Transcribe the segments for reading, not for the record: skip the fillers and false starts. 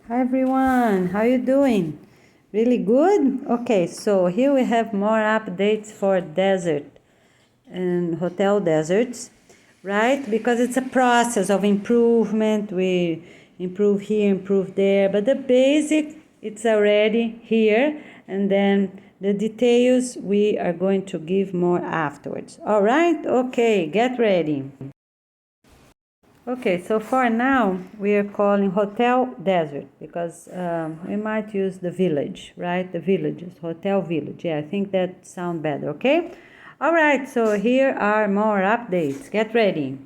Hi everyone, how you doing? Really good? Okay, so here we have more updates for desert and hotel deserts, right? Because it's a process of improvement. We improve here, improve there, but the basic it's already here, and then the details we are going to give more afterwards. All right? Okay, get ready. Okay, so for now we are calling hotel desert because we might use the village, right? The villages, hotel village. Yeah, I think that sounds better, okay? All right, so here are more updates. Get ready.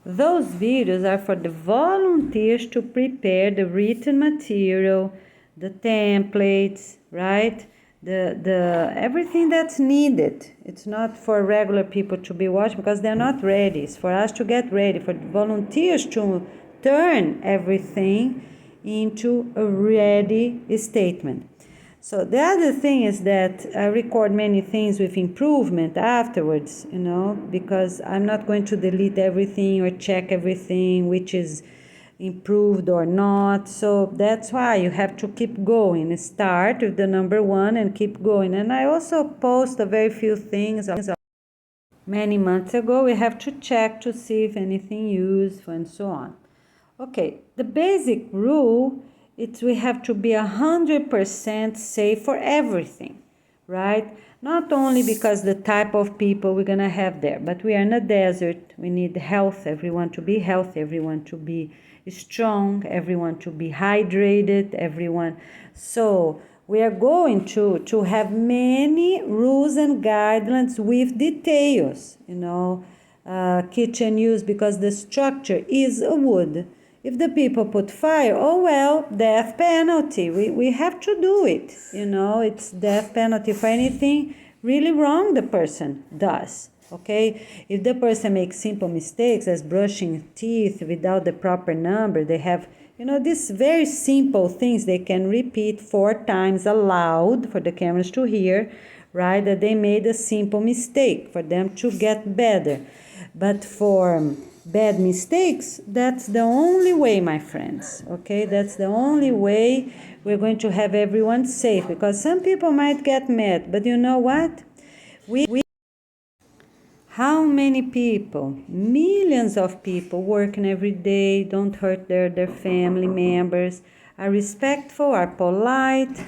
Those videos are for the volunteers to prepare the written material, the templates, right? The everything that's needed. It's not for regular people to be watching because they're not ready. It's for us to get ready, for volunteers to turn everything into a ready statement. So the other thing is that I record many things with improvement afterwards, because I'm not going to delete everything or check everything which is improved or not. So that's why you have to keep going. Start with the number one and keep going. And I also post a very few things many months ago. We have to check to see if anything used and so on. Okay, the basic rule is we have to be 100% safe for everything, right? Not only because the type of people we're gonna have there, but we are in a desert. We need health, everyone to be healthy, everyone to be strong, everyone to be hydrated, everyone. So we are going to have many rules and guidelines with details, kitchen use because the structure is a wood. If the people put fire, oh well, death penalty. We have to do it. It's death penalty for anything really wrong the person does. Okay? If the person makes simple mistakes as brushing teeth without the proper number, they have, these very simple things they can repeat 4 times aloud for the cameras to hear, right? That they made a simple mistake for them to get better. But for bad mistakes, that's the only way, my friends. Okay, that's the only way we're going to have everyone safe, because some people might get mad, but you know what? How many people, millions of people working every day, don't hurt their family members, are respectful, are polite,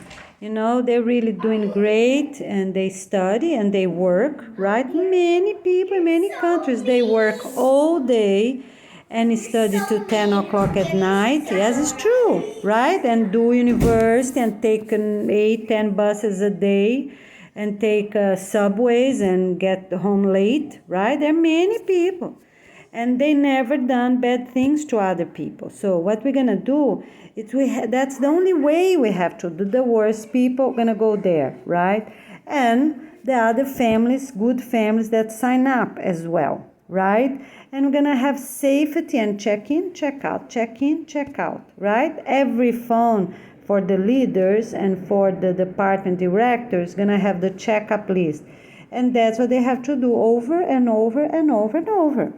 they're really doing great, and they study and they work, right? Many people in many countries, they work all day and study to 10 o'clock at night. Yes, it's true, right? And do university and take 8, 10 buses a day and take subways and get home late, right? There are many people. And they never done bad things to other people. So what we're gonna do is that's the only way we have to do. The worst people gonna go there, right? And the other families, good families that sign up as well, right? And we're gonna have safety and check in, check out, check in, check out, right? Every phone for the leaders and for the department directors gonna have the checkup list. And that's what they have to do over and over and over and over.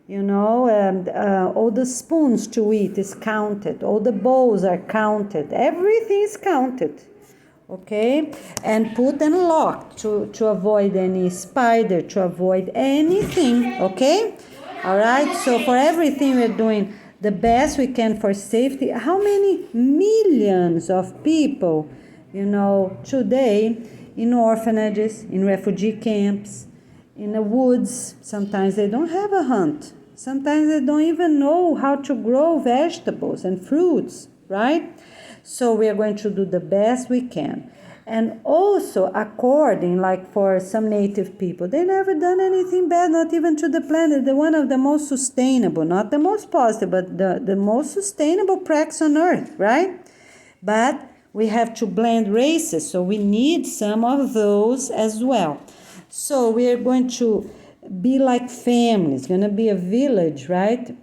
All the spoons to eat is counted, all the bowls are counted, everything is counted, okay? And put and lock to avoid any spider, to avoid anything, okay? All right, so for everything we're doing the best we can for safety. How many millions of people, today in orphanages, in refugee camps, in the woods, sometimes they don't have a hunt. Sometimes they don't even know how to grow vegetables and fruits, right? So we are going to do the best we can. And also according, like for some native people, they never done anything bad, not even to the planet. They're one of the most sustainable, not the most positive, but the most sustainable practice on earth, right? But we have to blend races, so we need some of those as well. So we are going to be like families. It's going to be a village, right?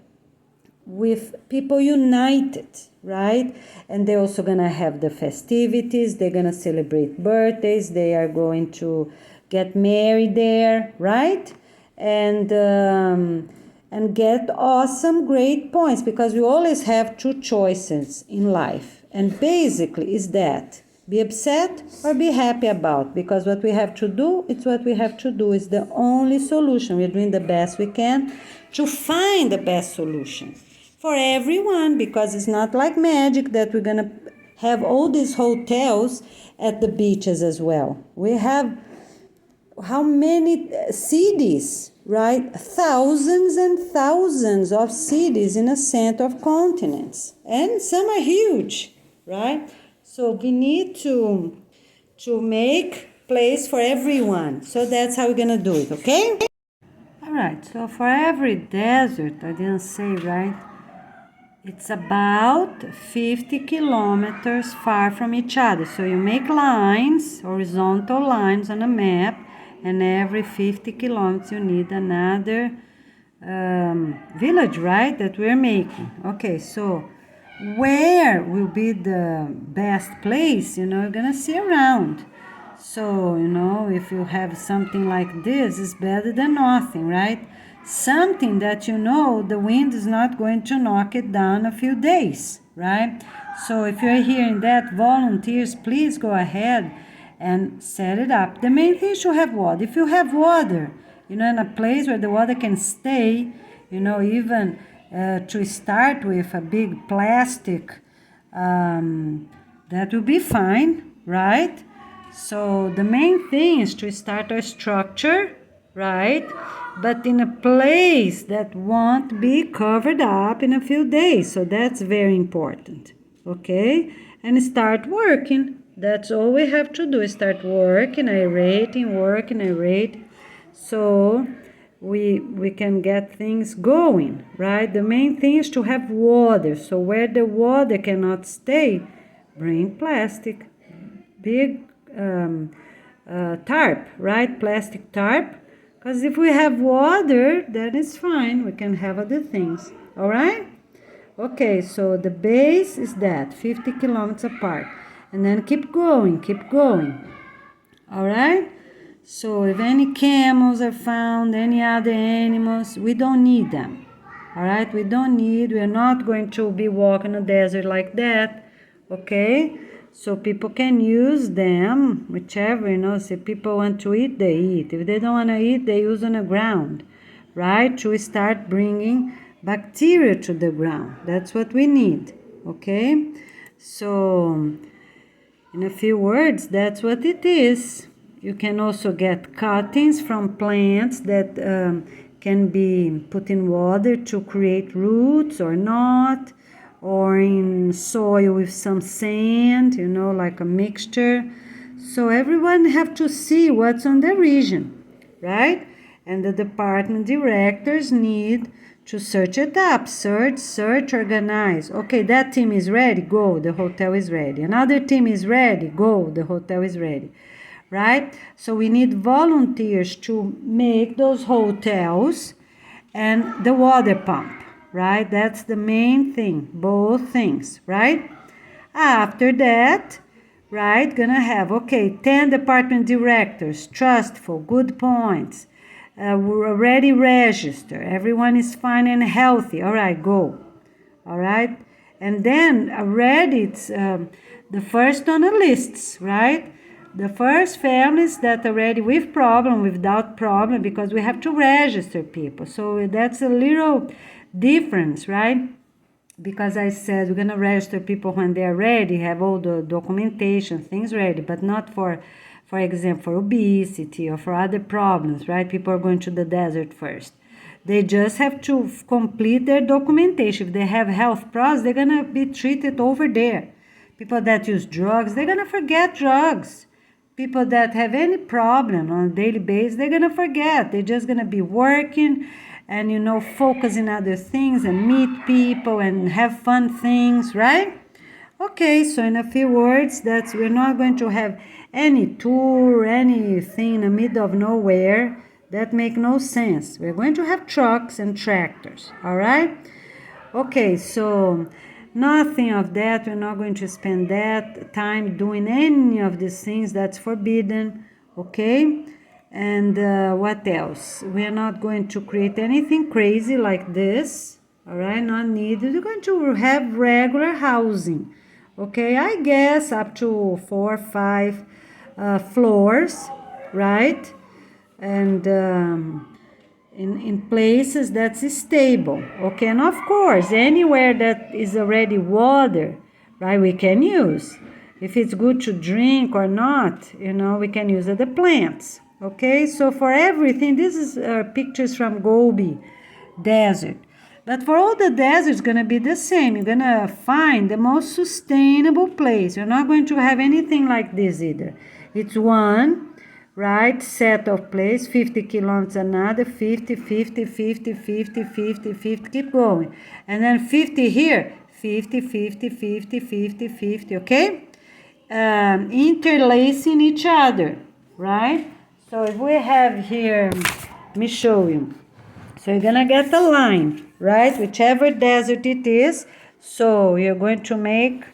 With people united, right? And they're also going to have the festivities. They're going to celebrate birthdays. They are going to get married there, right? And and get awesome great points, because we always have two choices in life, and basically is that be upset or be happy about, because what we have to do, it's what we have to do. It's the only solution. We're doing the best we can to find the best solution for everyone, because it's not like magic that we're gonna have all these hotels at the beaches as well. We have how many cities, right? Thousands and thousands of cities in a center of continents, and some are huge, right? So we need to make place for everyone. So that's how we're gonna do it, okay? All right, so for every desert, I didn't say, right? It's about 50 kilometers far from each other. So you make lines, horizontal lines on a map, and every 50 kilometers you need another village, right, that we're making. Okay, so where will be the best place, you're gonna see around. So, if you have something like this, it's better than nothing, right? Something that the wind is not going to knock it down a few days, right? So if you're hearing that, volunteers, please go ahead and set it up. The main thing is to have water. If you have water, in a place where the water can stay, even to start with a big plastic, that will be fine, right? So the main thing is to start a structure, right? But in a place that won't be covered up in a few days. So that's very important, okay? And start working. That's all we have to do, start working, aerating. So we can get things going, right? The main thing is to have water. So where the water cannot stay, bring plastic, big tarp, right? Plastic tarp. Because if we have water, then it's fine. We can have other things. All right? Okay, so the base is that, 50 kilometers apart. And then keep going. All right? So if any camels are found, any other animals, we don't need them. All right? We're not going to be walking a desert like that. Okay? So people can use them, whichever, so if people want to eat, they eat. If they don't want to eat, they use on the ground, right? To start bringing bacteria to the ground. That's what we need, okay? So, in a few words, that's what it is. You can also get cuttings from plants that can be put in water to create roots or not, or in soil with some sand, like a mixture. So everyone have to see what's on the region, right? And the department directors need to search it up, search, organize. Okay, that team is ready, go, the hotel is ready. Another team is ready, go, the hotel is ready, right? So we need volunteers to make those hotels and the water pump, right? That's the main thing, both things, right? After that, right, gonna have, 10 department directors, trustful, good points, we're already registered, everyone is fine and healthy, all right, go, all right? And then already it's the first on the lists, right? The first families that already with problem, without problem, because we have to register people. So that's a little difference, right? Because I said we're going to register people when they're ready, have all the documentation, things ready, but not for example, for obesity or for other problems, right? People are going to the desert first. They just have to complete their documentation. If they have health problems, they're going to be treated over there. People that use drugs, they're going to forget drugs. People that have any problem on a daily basis, they're going to forget. They're just going to be working and, focus in other things and meet people and have fun things, right? Okay, so in a few words, we're not going to have any tour, anything in the middle of nowhere. That make no sense. We're going to have trucks and tractors, all right? Okay, so nothing of that. We're not going to spend that time doing any of these things. That's forbidden, okay? And what else? We are not going to create anything crazy like this. All right, not needed. We're going to have regular housing. Okay, I guess up to 4 or 5 floors, right? And in places that's stable. Okay, and of course, anywhere that is already water, right, we can use. If it's good to drink or not, we can use the plants. Okay, so for everything, this is pictures from Gobi Desert. But for all the deserts, it's going to be the same. You're going to find the most sustainable place. You're not going to have anything like this either. It's one, right, set of place, 50 kilometers another, 50, 50, 50, 50, 50, 50, keep going. And then 50 here, 50, 50, 50, 50, 50, okay? Interlacing each other, right? So if we have here, let me show you. So you're gonna get a line, right? Whichever desert it is. So you're going to make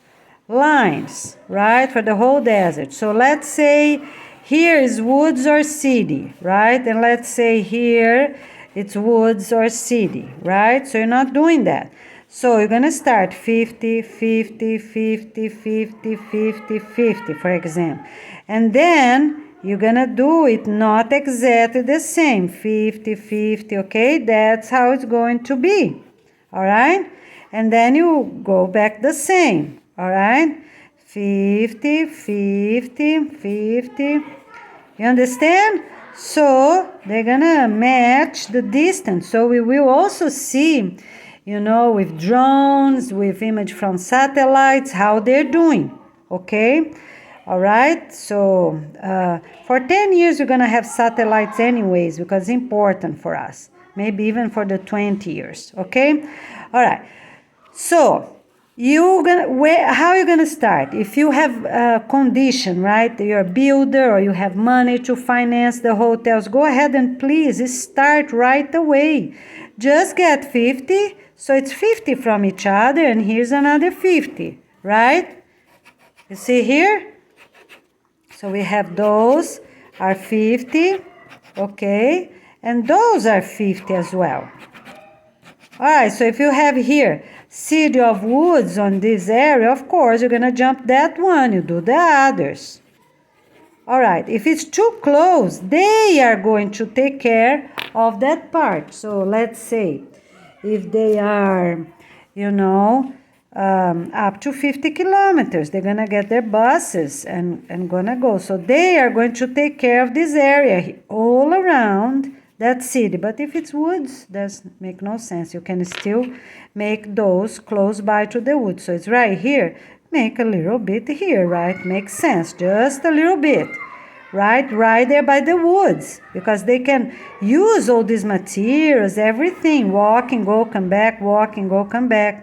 lines, right? For the whole desert. So let's say here is woods or city, right? And let's say here it's woods or city, right? So you're not doing that. So you're gonna start 50, 50, 50, 50, 50, 50, for example. And then you're gonna do it not exactly the same, 50, 50, okay? That's how it's going to be, all right? And then you go back the same, all right? 50, 50, 50. You understand? So they're gonna match the distance. So we will also see, with drones, with image from satellites, how they're doing, okay? All right, so for 10 years, we're going to have satellites anyways because it's important for us. Maybe even for the 20 years, okay? All right, so how are you going to start? If you have a condition, right, you're a builder or you have money to finance the hotels, go ahead and please start right away. Just get 50, so it's 50 from each other, and here's another 50, right? You see here? So we have those are 50, okay, and those are 50 as well. All right, so if you have here City of Woods on this area, of course, you're going to jump that one, you do the others. All right, if it's too close, they are going to take care of that part. So let's say if they are, up to 50 kilometers. They're going to get their buses and going to go. So they are going to take care of this area all around that city. But if it's woods, that make no sense. You can still make those close by to the woods. So it's right here. Make a little bit here, right? Makes sense. Just a little bit. Right there by the woods, because they can use all these materials, everything, walking, go, come back, walking, go, come back.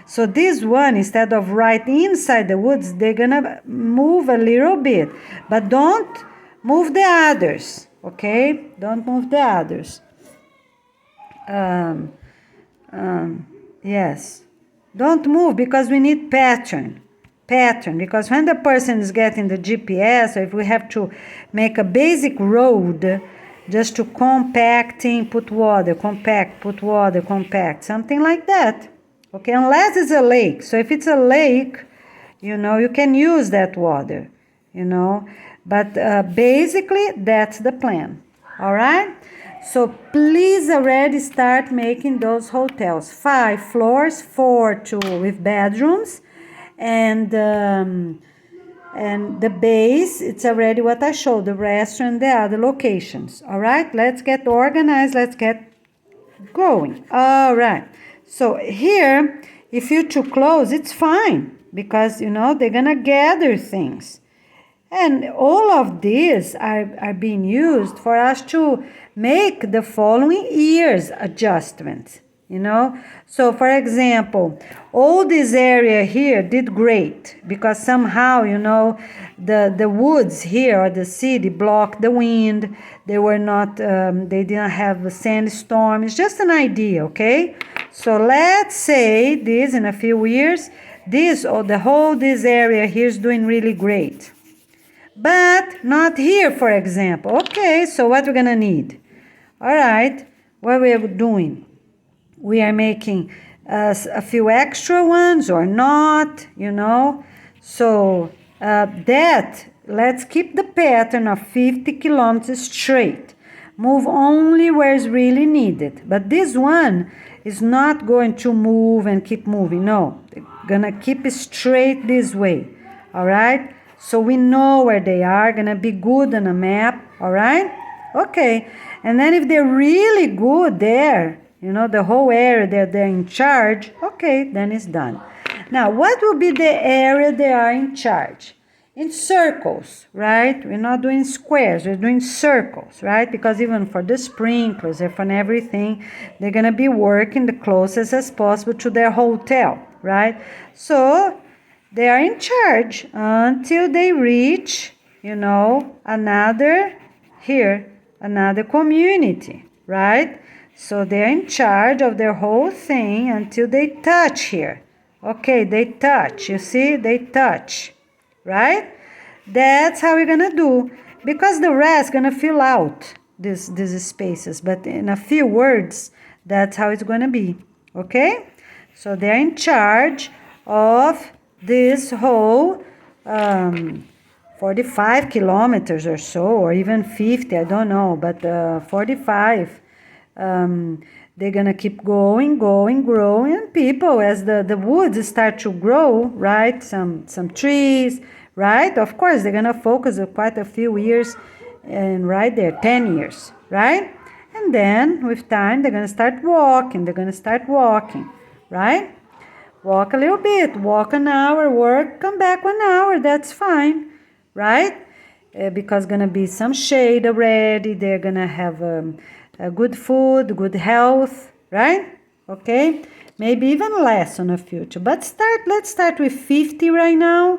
So this one, instead of right inside the woods, they're gonna move a little bit, but don't move the others, okay? Don't move the others. Yes, don't move because we need pattern, because when the person is getting the GPS, or if we have to make a basic road just to compacting, put water, compact, put water, compact, something like that. Okay, unless it's a lake. So if it's a lake, you can use that water, But basically, that's the plan. All right? So please already start making those hotels. 5 floors, 4 with bedrooms. And the base, it's already what I showed, the restaurant, the other locations. All right? Let's get organized. Let's get going. All right. So here, if you're too close, it's fine because, they're going to gather things. And all of these are being used for us to make the following year's adjustments, So, for example, all this area here did great because somehow, the woods here or the city blocked the wind. They were not, they didn't have a sandstorm. It's just an idea, okay? So let's say this in a few years, this area here is doing really great. but not here, for example. Okay, so what we're gonna need? All right, what we are doing? We are making a few extra ones or not, you know. So let's keep the pattern of 50 kilometers straight. Move only where it's really needed. But this one is not going to move and keep moving. No, they're gonna keep it straight this way. All right, so we know where they are, gonna be good on a map. All right, okay. And then if they're really good there, you know, the whole area that they're in charge, okay, then it's done. Now, what will be the area they are in charge? In circles, right? We're not doing squares, we're doing circles, right? Because even for the sprinklers and for everything, they're gonna be working the closest as possible to their hotel, right? So they are in charge until they reach, you know, another community, right? So they're in charge of their whole thing until they touch here. Okay, they touch. You see, they touch, right? That's how we're gonna do, because the rest gonna fill out these spaces. But in a few words, that's how it's gonna be. Okay, so they're in charge of this whole 45 kilometers or so, or even 50, I don't know, but 45. They're gonna keep growing, and people, as the woods start to grow, right? Some trees, right? Of course, they're gonna focus quite a few years, and right there, 10 years, right? And then with time, they're gonna start walking. Right? Walk a little bit, walk an hour, work, come back 1 hour. That's fine, right? Because gonna be some shade already. They're gonna have good food, good health, right? Okay, maybe even less in the future. But let's start with 50 right now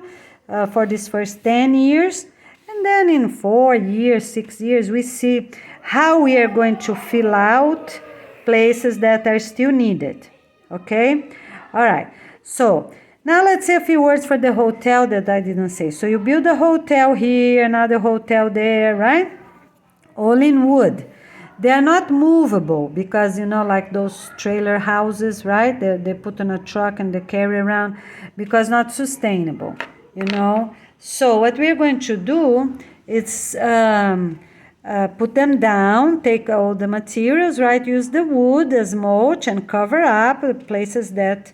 for this first 10 years. And then in 4 years, 6 years, we see how we are going to fill out places that are still needed. Okay, all right. So now let's say a few words for the hotel that I didn't say. So you build a hotel here, another hotel there, right? All in wood. They are not movable because, you know, like those trailer houses, right? They put on a truck and they carry around, because not sustainable, you know. So what we're going to do is put them down, take all the materials, right? Use the wood as mulch and cover up the places that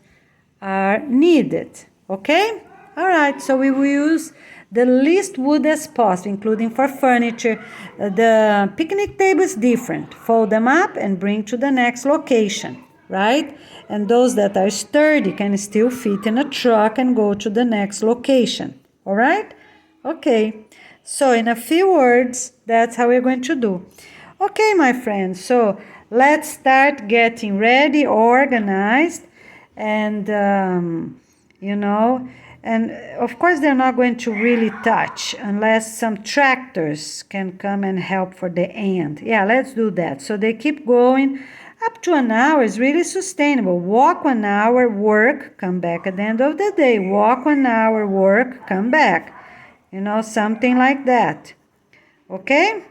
are needed, okay? All right, so we will use the least wood as possible, including for furniture. The picnic table is different. Fold them up and bring to the next location, right? And those that are sturdy can still fit in a truck and go to the next location, all right? Okay, so in a few words, that's how we're going to do. Okay, my friends, so let's start getting ready, organized, and, you know, and of course they're not going to really touch unless some tractors can come and help for the end. Yeah, let's do that. So they keep going. Up to an hour is really sustainable. Walk 1 hour, work, come back at the end of the day. Walk 1 hour, work, come back. You know, something like that. Okay?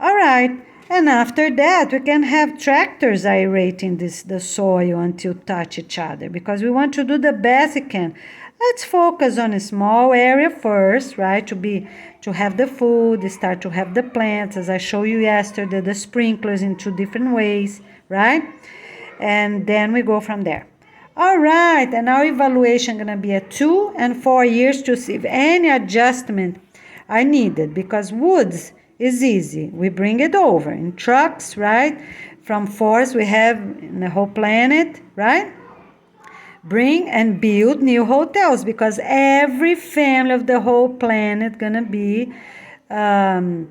All right. And after that, we can have tractors aerating the soil until touch each other, because we want to do the best we can. Let's focus on a small area first, right? To have the food, start to have the plants, as I showed you yesterday, the sprinklers in 2 different ways, right? And then we go from there. All right, and our evaluation gonna be at 2 and 4 years to see if any adjustment are needed, because woods is easy. We bring it over in trucks, right? From forests we have in the whole planet, right? Bring and build new hotels, because every family of the whole planet gonna be 2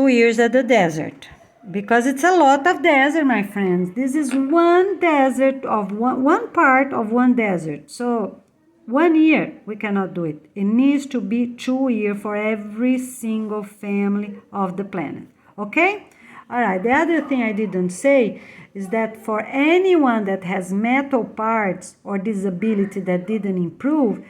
years at the desert, because it's a lot of desert, my friends. This is one desert of one part of one desert. So 1 year we cannot do it. It needs to be 2 years for every single family of the planet. Okay? All right, the other thing I didn't say is that for anyone that has metal parts or disability that didn't improve,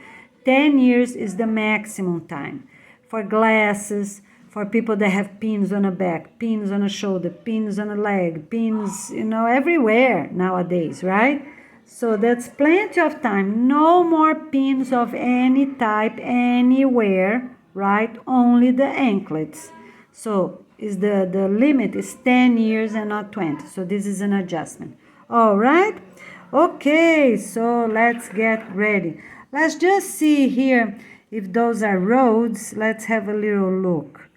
10 years is the maximum time. for glasses, for people that have pins on the back, pins on the shoulder, pins on the leg, pins, everywhere nowadays, right? So that's plenty of time. No more pins of any type anywhere, right? Only the anklets. So the limit is 10 years and not 20. So this is an adjustment. All right? Okay, so let's get ready. Let's just see here if those are roads. Let's have a little look.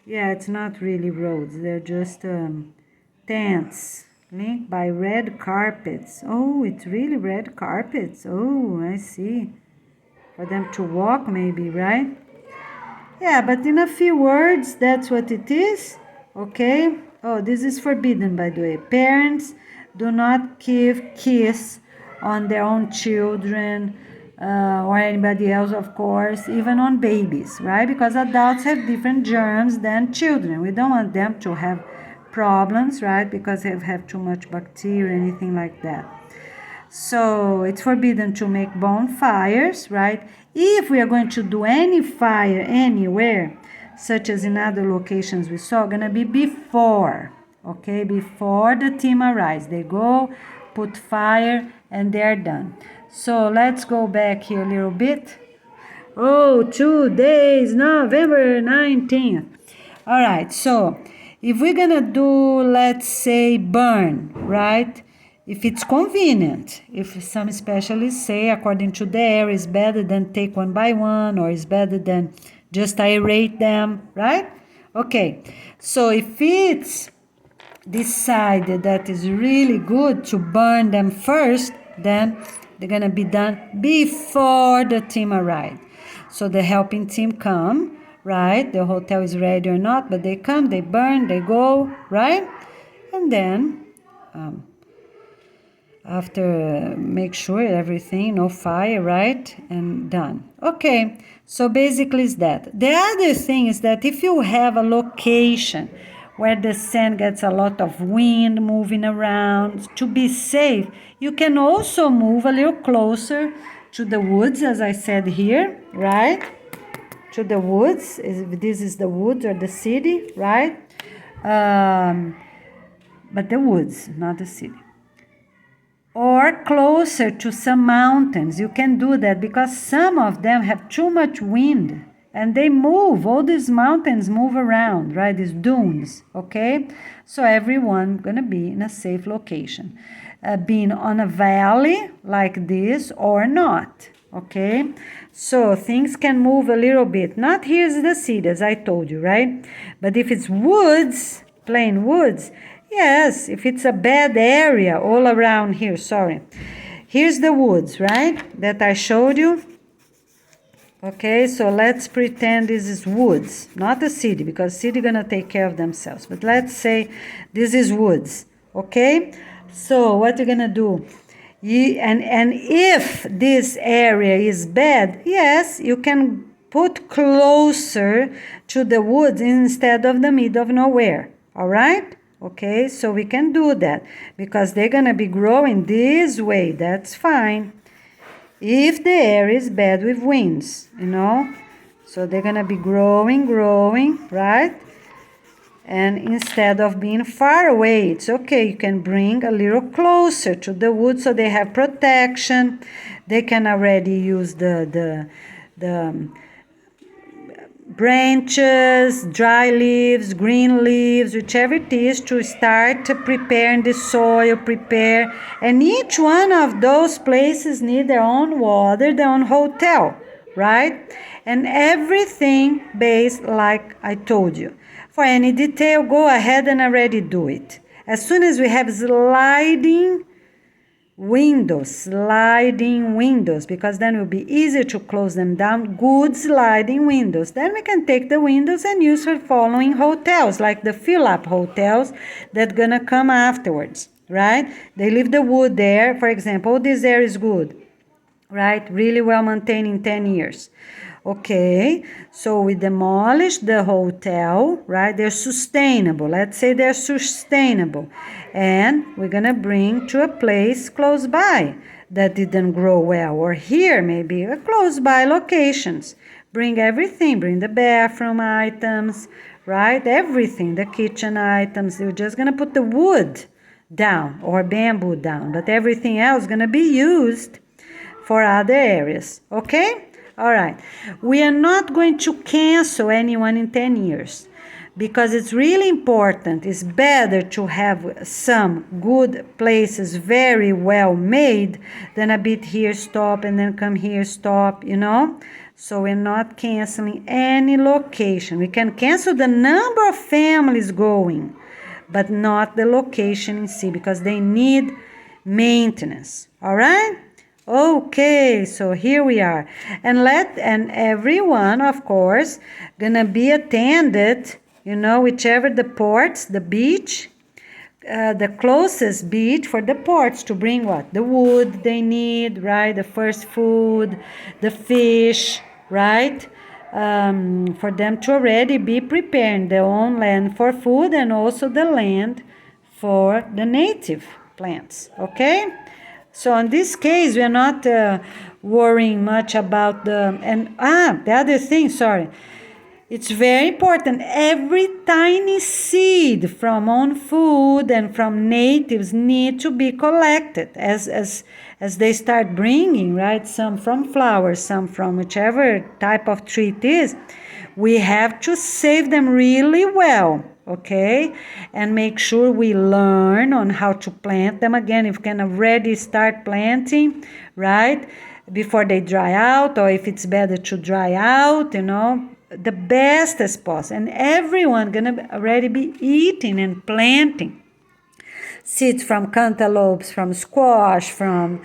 Yeah, it's not really roads. They're just tents linked by red carpets. Oh, it's really red carpets. Oh, I see. For them to walk maybe, right? Yeah, but in a few words, that's what it is. Okay? Oh, this is forbidden, by the way. Parents do not give kiss on their own children or anybody else, of course, even on babies, right? Because adults have different germs than children. We don't want them to have problems, right? Because they have too much bacteria or anything like that. So it's forbidden to make bonfires, right? If we are going to do any fire anywhere, such as in other locations we saw, gonna be before, okay? Before the team arrives. They go, put fire, and they're done. So let's go back here a little bit. Oh, 2 days, November 19th. All right, so if we're gonna do, let's say, burn, right? If it's convenient, if some specialists say according to the air is better than take one by one, or is better than just aerate them, right? Okay, so if it's decided that is really good to burn them first, then they're gonna be done before the team arrives. So the helping team come, right? The hotel is ready or not, but they come, they burn, they go, right? And then after make sure everything, no fire, right? And done. Okay, so basically is that. The other thing is that if you have a location where the sand gets a lot of wind moving around, to be safe, you can also move a little closer to the woods, as I said here, right? To the woods, if this is the woods or the city, right? But the woods, not the city. Or closer to some mountains. You can do that because some of them have too much wind and they move. All these mountains move around, right? These dunes, okay? So everyone gonna be in a safe location. Being on a valley like this or not, okay? So things can move a little bit. Not here's the city, as I told you, right? But if it's woods, plain woods, yes, if it's a bad area all around here, sorry. Here's the woods, right, that I showed you. Okay, so let's pretend this is woods, not the city, because city gonna take care of themselves. But let's say this is woods, okay? So what you're gonna do, and if this area is bad, yes, you can put closer to the woods instead of the middle of nowhere, all right? Okay, so we can do that because they're gonna be growing this way, that's fine. If the air is bad with winds, so they're gonna be growing, right? And instead of being far away, it's okay, you can bring a little closer to the wood so they have protection. They can already use the branches, dry leaves, green leaves, whichever it is, to start preparing the soil, and each one of those places need their own water, their own hotel, right? And everything based like I told you. For any detail, go ahead and already do it. As soon as we have sliding windows, because then it will be easier to close them down, good sliding windows. Then we can take the windows and use for following hotels, like the fill-up hotels that gonna come afterwards, right? They leave the wood there. For example, this area is good, right? Really well maintained in 10 years. Okay, so we demolish the hotel, right? They're sustainable. Let's say they're sustainable. And we're going to bring to a place close by that didn't grow well. Or here, maybe, close by locations. bring everything, bring the bathroom items, right? Everything, the kitchen items. You're just going to put the wood down or bamboo down, but everything else is going to be used for other areas, okay? All right. We are not going to cancel anyone in 10 years because it's really important. It's better to have some good places very well made than a bit here, stop, and then come here, stop, you know? So we're not canceling any location. We can cancel the number of families going, but not the location in sí because they need maintenance, all right? Okay, so here we are. And everyone, of course, gonna be attended, you know, whichever the ports, the beach, the closest beach for the ports to bring what? The wood they need, right? The first food, the fish, right? For them to already be preparing their own land for food and also the land for the native plants, okay? So in this case, we are not worrying much about the other thing, sorry. It's very important. Every tiny seed from own food and from natives need to be collected as they start bringing, right? Some from flowers, some from whichever type of tree it is. We have to save them really well, okay? And make sure we learn on how to plant them again. If you can already start planting, right? Before they dry out, or if it's better to dry out, you know, the best as possible. And everyone gonna already be eating and planting seeds from cantaloupes, from squash, from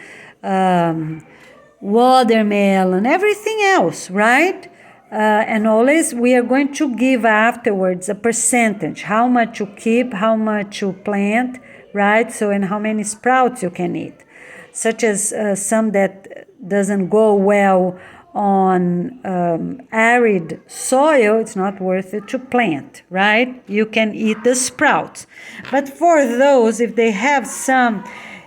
watermelon, everything else, right? And always we are going to give afterwards a percentage, how much you keep, how much you plant, right? So, and how many sprouts you can eat, such as some that doesn't go well on arid soil, it's not worth it to plant, right? You can eat the sprouts. But for those, if they have some,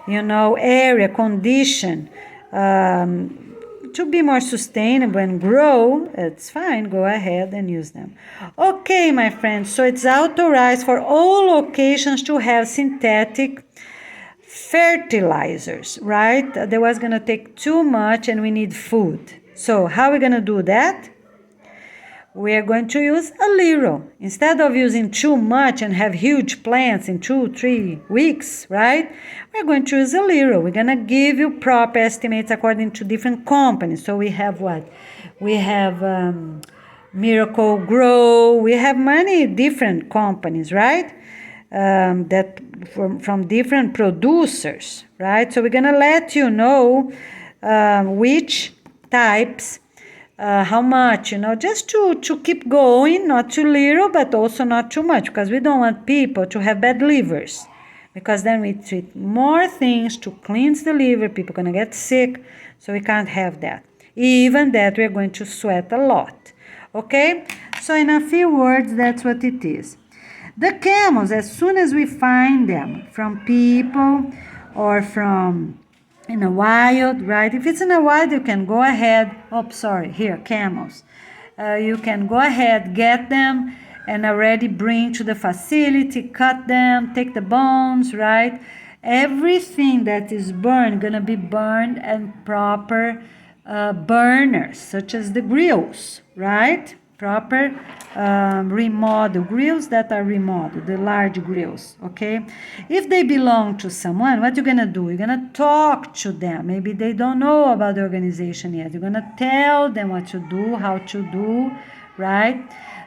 you know, area condition to be more sustainable and grow, it's fine, go ahead and use them. Okay, my friends, so it's authorized for all locations to have synthetic fertilizers, right? They was going to take too much and we need food. So how are we going to do that? We are going to use a little. Instead of using too much and have huge plants in 2-3 weeks, right? We're going to use a little. We're going to give you proper estimates according to different companies. So we have what? We have Miracle-Gro. We have many different companies, right? That from different producers, right? So we're going to let you know which types, how much, you know, just to keep going, not too little, but also not too much, because we don't want people to have bad livers, because then we treat more things to cleanse the liver, people are going to get sick, so we can't have that. Even that, we're going to sweat a lot, okay? So in a few words, that's what it is. The camels, as soon as we find them from people or from in a wild, right? If it's in a wild, you can go ahead. Oh, sorry, here, camels. You can go ahead, get them, and already bring to the facility, cut them, take the bones, right? Everything that is burned, gonna be burned and proper burners, such as the grills, right? Proper remodel grills that are remodeled, the large grills, okay? If they belong to someone, what you're gonna do? You're gonna talk to them. Maybe they don't know about the organization yet. You're gonna tell them what to do, how to do, right?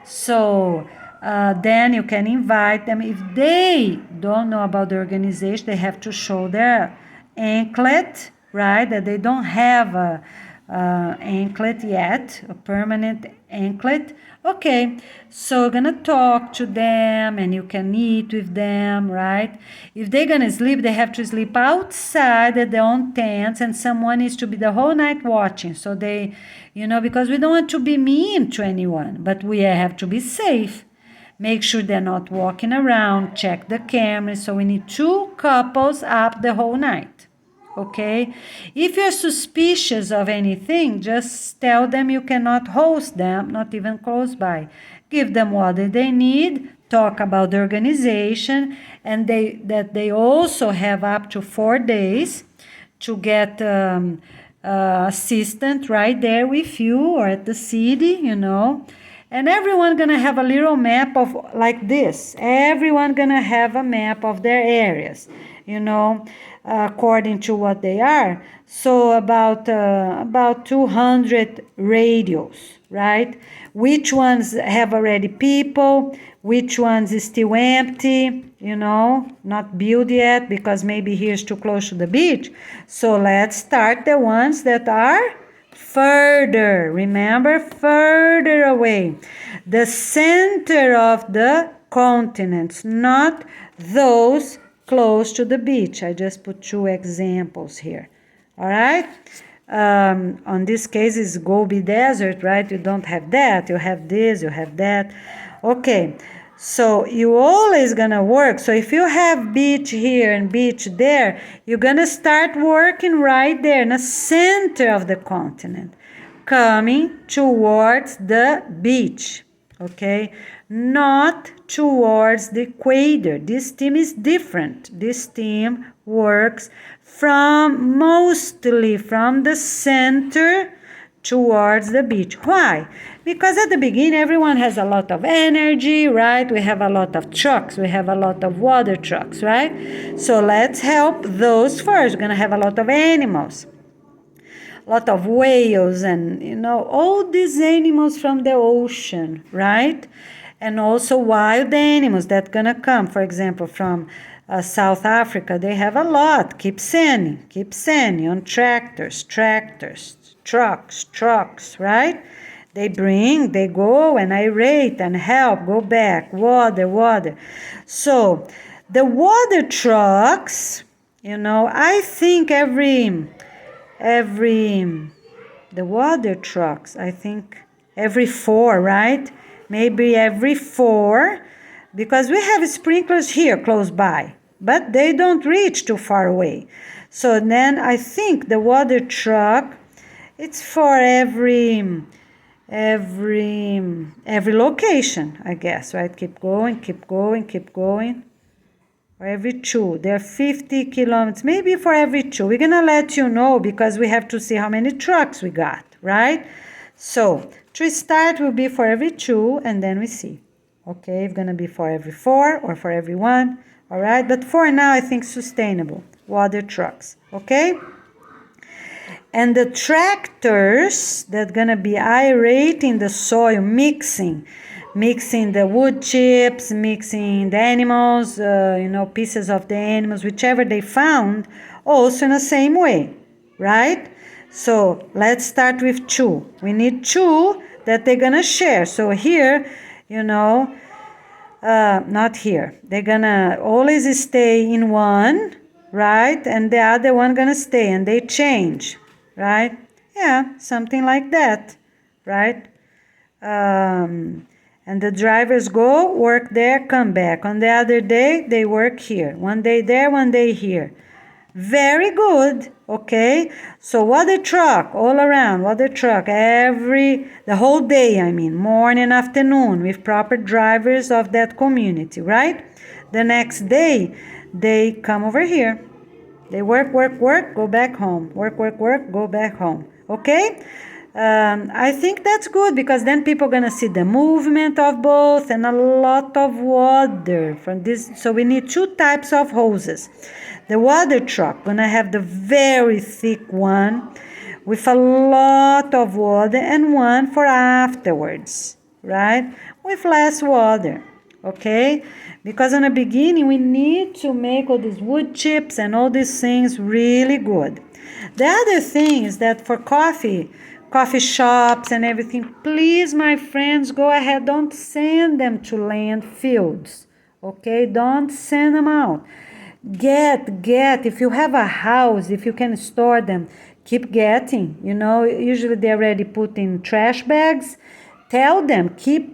So then you can invite them. If they don't know about the organization, they have to show their anklet, right? That they don't have a anklet yet, a permanent anklet. Okay, so we're gonna talk to them and you can eat with them, right? If they're gonna sleep, they have to sleep outside at their own tents, and someone needs to be the whole night watching. So they, you know, because we don't want to be mean to anyone, but we have to be safe. Make sure they're not walking around, check the cameras. So we need 2 couples up the whole night. okay? If you're suspicious of anything, just tell them you cannot host them, not even close by. Give them what they need, talk about the organization, and that they also have up to 4 days to get assistant right there with you or at the city, and everyone gonna have a little map of like this. Everyone gonna have a map of their areas, according to what they are. So about 200 radios, right? Which ones have already people, which ones is still empty, not built yet because maybe here's too close to the beach. So let's start the ones that are further, remember, further away. The center of the continents, not those close to the beach. I just put 2 examples here. All right? On this case, it's Gobi Desert, right? You don't have that. You have this, you have that. Okay. So you always gonna work. So if you have beach here and beach there, you're gonna start working right there in the center of the continent, coming towards the beach, okay? Not towards the equator. This team is different. This team works mostly from the center towards the beach. Why? Because at the beginning, everyone has a lot of energy, right? We have a lot of trucks. We have a lot of water trucks, right? So let's help those first. We're going to have a lot of animals, a lot of whales and, all these animals from the ocean, right? And also wild animals that going to come, for example, from South Africa. They have a lot. Keep sending on tractors, trucks, right? They bring, they go and aerate and help, go back, water. So the water trucks, I think the water trucks, I think every 4, right? Maybe every 4, because we have sprinklers here close by, but they don't reach too far away. So then I think the water truck, it's for every location, I guess, right? Keep going. For every 2, there are 50 kilometers, maybe for every 2. We're gonna let you know because we have to see how many trucks we got, right? So to start will be for every 2, and then we see. Okay, it's gonna be for every 4 or for every 1, all right? But for now, I think sustainable water trucks, okay? And the tractors that gonna be aerating the soil, mixing the wood chips, mixing the animals, pieces of the animals, whichever they found, also in the same way, right? So let's start with 2. We need 2 that they're gonna share. So here, not here. They're gonna always stay in one, right? And the other one gonna stay, and they change. Right? Yeah, something like that, right? And the drivers go, work there, come back. On the other day, they work here. One day there, one day here. Very good, okay? So water truck, all around, water truck, the whole day, morning, afternoon, with proper drivers of that community, right? The next day, they come over here. They work, go back home. Work, go back home. Okay? I think that's good because then people are going to see the movement of both and a lot of water from this. So we need 2 types of hoses. The water truck going to have the very thick one with a lot of water and one for afterwards, right? With less water. Okay? Because in the beginning, we need to make all these wood chips and all these things really good. The other thing is that for coffee shops and everything, please, my friends, go ahead. Don't send them to landfills. Okay? Don't send them out. Get. If you have a house, if you can store them, keep getting. Usually they're already put in trash bags. Tell them,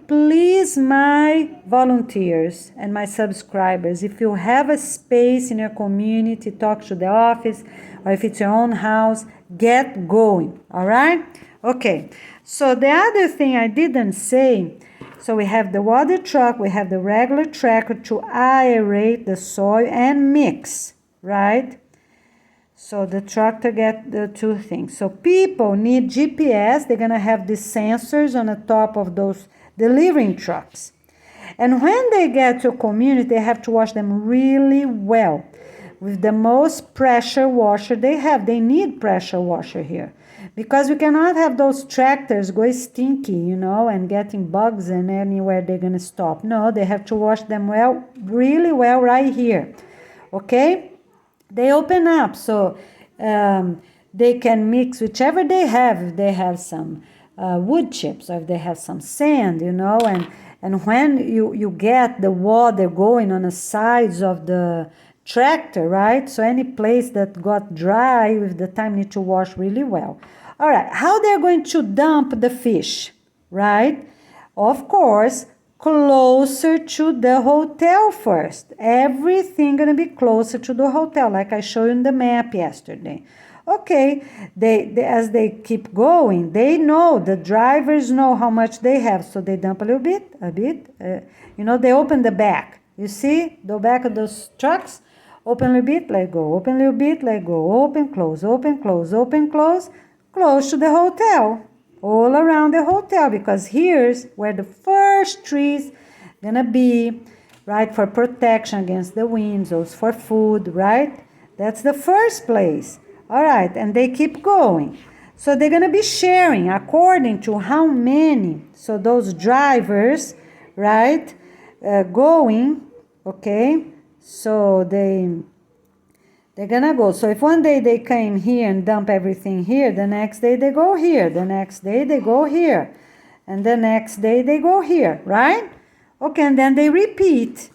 please, my volunteers and my subscribers, if you have a space in your community, talk to the office. or if it's your own house, get going, all right? Okay, so the other thing I didn't say, so we have the water truck, we have the regular tractor to aerate the soil and mix, right? So the tractor get the two things. So people need GPS. They're going to have these sensors on the top of those delivering trucks. And when they get to a community, they have to wash them really well with the most pressure washer they have. They need pressure washer here because we cannot have those tractors go stinky, and getting bugs and anywhere they're going to stop. No, they have to wash them well, really well right here. Okay? They open up so they can mix whichever they have. If they have some wood chips or if they have some sand, and when you get the water going on the sides of the tractor, right? So any place that got dry with the time need to wash really well. All right, how they're going to dump the fish, right? Of course, closer to the hotel first. Everything gonna be closer to the hotel, like I showed you in the map yesterday. Okay, they as they keep going, they know, the drivers know how much they have, so they dump a bit. They open the back. You see the back of those trucks? Open a little bit, let go. Open a little bit, let go. Open, close, open, close, open, close. Close to the hotel. All around the hotel, because here's where the first trees gonna be, right, for protection against the winds, those for food, right? That's the first place. All right, and they keep going. So they're gonna be sharing according to how many, so those drivers, right, going, okay, so they're gonna go. So if one day they came here and dump everything here, the next day they go here, the next day they go here, and the next day they go here, right? Okay, and then they repeat.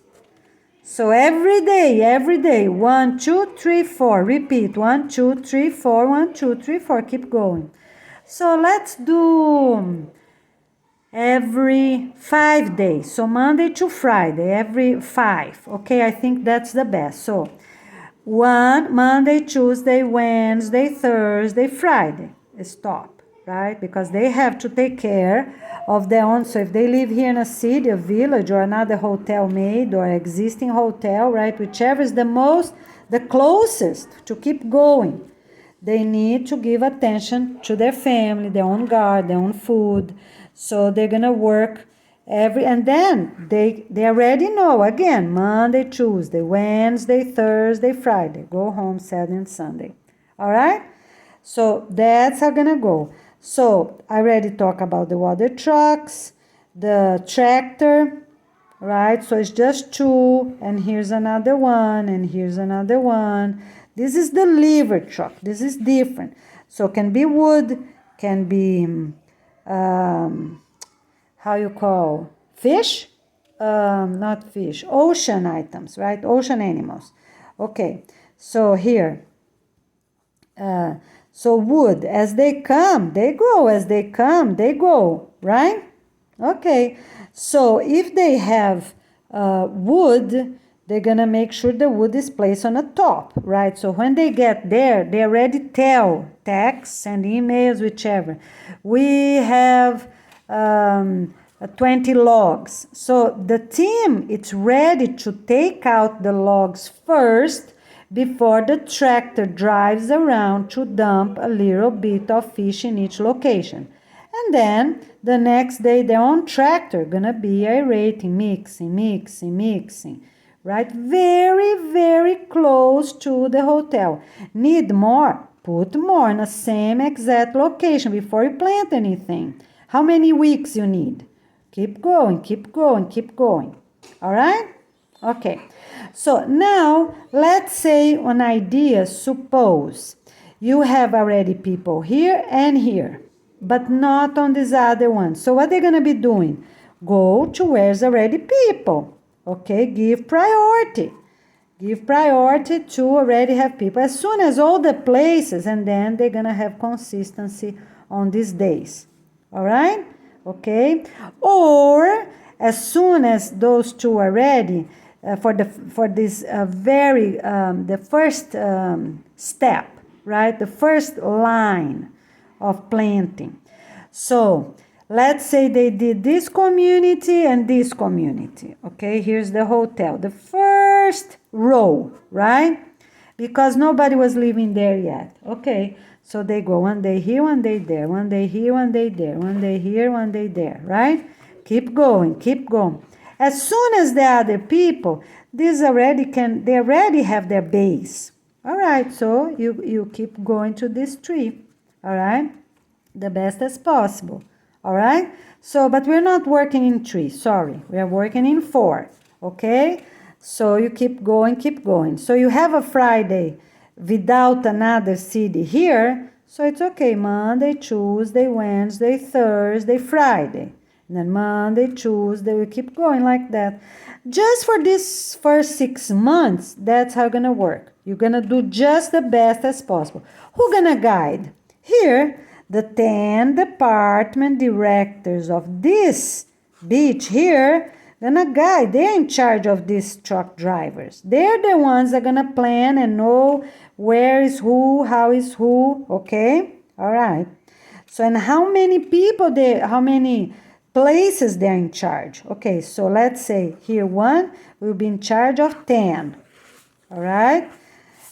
So every day, 1, 2, 3, 4, repeat, 1, 2, 3, 4, 1, 2, 3, 4, keep going. So let's do every 5 days. So Monday to Friday, every 5. Okay, I think that's the best. So 1, Monday, Tuesday, Wednesday, Thursday, Friday. Stop, right? Because they have to take care of their own. So if they live here in a city, a village, or another hotel made, or existing hotel, right? Whichever is the closest to keep going. They need to give attention to their family, their own garden, their own food. So they're going to work and then they already know, again, Monday, Tuesday, Wednesday, Thursday, Friday. Go home Saturday and Sunday. All right? So that's how gonna go. So I already talked about the water trucks, the tractor, right? So it's just 2, and here's another one, and here's another one. This is the lever truck. This is different. So can be wood, can be how you call fish? Not fish, ocean items, right? Ocean animals. Okay, so here, so wood, as they come, they go, as they come, they go, right? Okay, so if they have wood, they're gonna make sure the wood is placed on the top, right? So when they get there, they already tell, texts and emails, whichever. We have 20 logs. So the team, it's ready to take out the logs first before the tractor drives around to dump a little bit of fish in each location. And then the next day, their own tractor gonna be aerating, mixing, right? Very, very close to the hotel. Need more? Put more in the same exact location before you plant anything. How many weeks you need? Keep going, keep going, keep going. All right? Okay. So now let's say an idea, suppose you have already people here and here, but not on this other one. So what they're going to be doing? Go to where's already people. Okay, give priority. Give priority to already have people. As soon as all the places, and then they're going to have consistency on these days. All right? Okay? Or as soon as those two are ready, the first step, right? The first line of planting. So let's say they did this community and this community. Okay, here's the hotel. The first row, right? Because nobody was living there yet. Okay, so they go one day here, one day there, one day here, one day there, one day here, one day there, right? Keep going, keep going. As soon as the other people, they already have their base. All right, so you keep going to this tree, all right? The best as possible, all right? So, but we're not working in 3, sorry. We are working in 4, okay? So you keep going, keep going. So you have a Friday without another city here, so it's okay. Monday, Tuesday, Wednesday, Thursday, Friday. And then Monday, Tuesday, we keep going like that. Just for this first 6 months, that's how it's gonna work. You're gonna do just the best as possible. Who gonna guide? Here, the 10 department directors of this beach here gonna guide. They're in charge of these truck drivers. They're the ones that are gonna plan and know where is who, how is who, okay? All right. So, and how many people how many places they're in charge. Okay, so let's say here 1 will be in charge of 10. All right?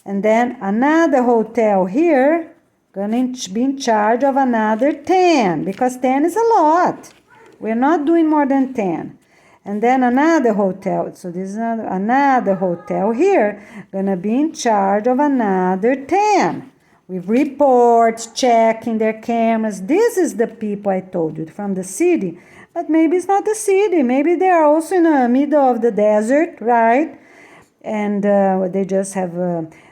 And then another hotel here gonna be in charge of another 10, because 10 is a lot. We're not doing more than 10. And then another hotel, so this is another hotel here, gonna be in charge of another 10. With reports, checking their cameras. This is the people I told you from the city. But maybe it's not the city. Maybe they are also in the middle of the desert, right? And they just have,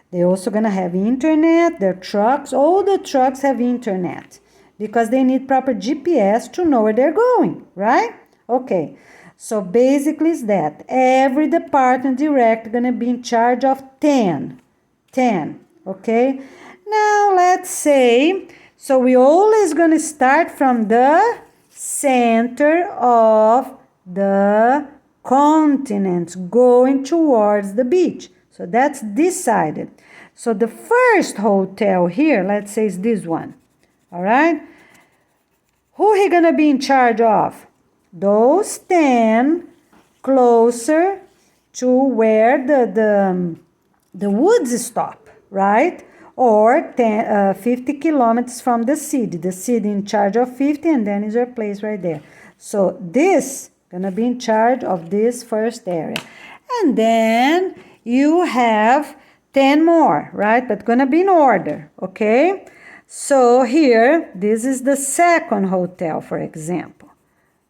they're also going to have internet. Their trucks, all the trucks have internet. Because they need proper GPS to know where they're going, right? Okay, so basically it's that. Every department director going to be in charge of 10. 10, okay? Now let's say, so we always going to start from the center of the continent going towards the beach. So that's decided. So the first hotel here, let's say is this one. All right? Who he going to be in charge of? Those 10 closer to where the woods stop, right? Or 50 kilometers from the city in charge of 50, and then is your place right there. So this gonna be in charge of this first area. And then you have 10 more, right? But gonna be in order, okay? So here, this is the second hotel, for example.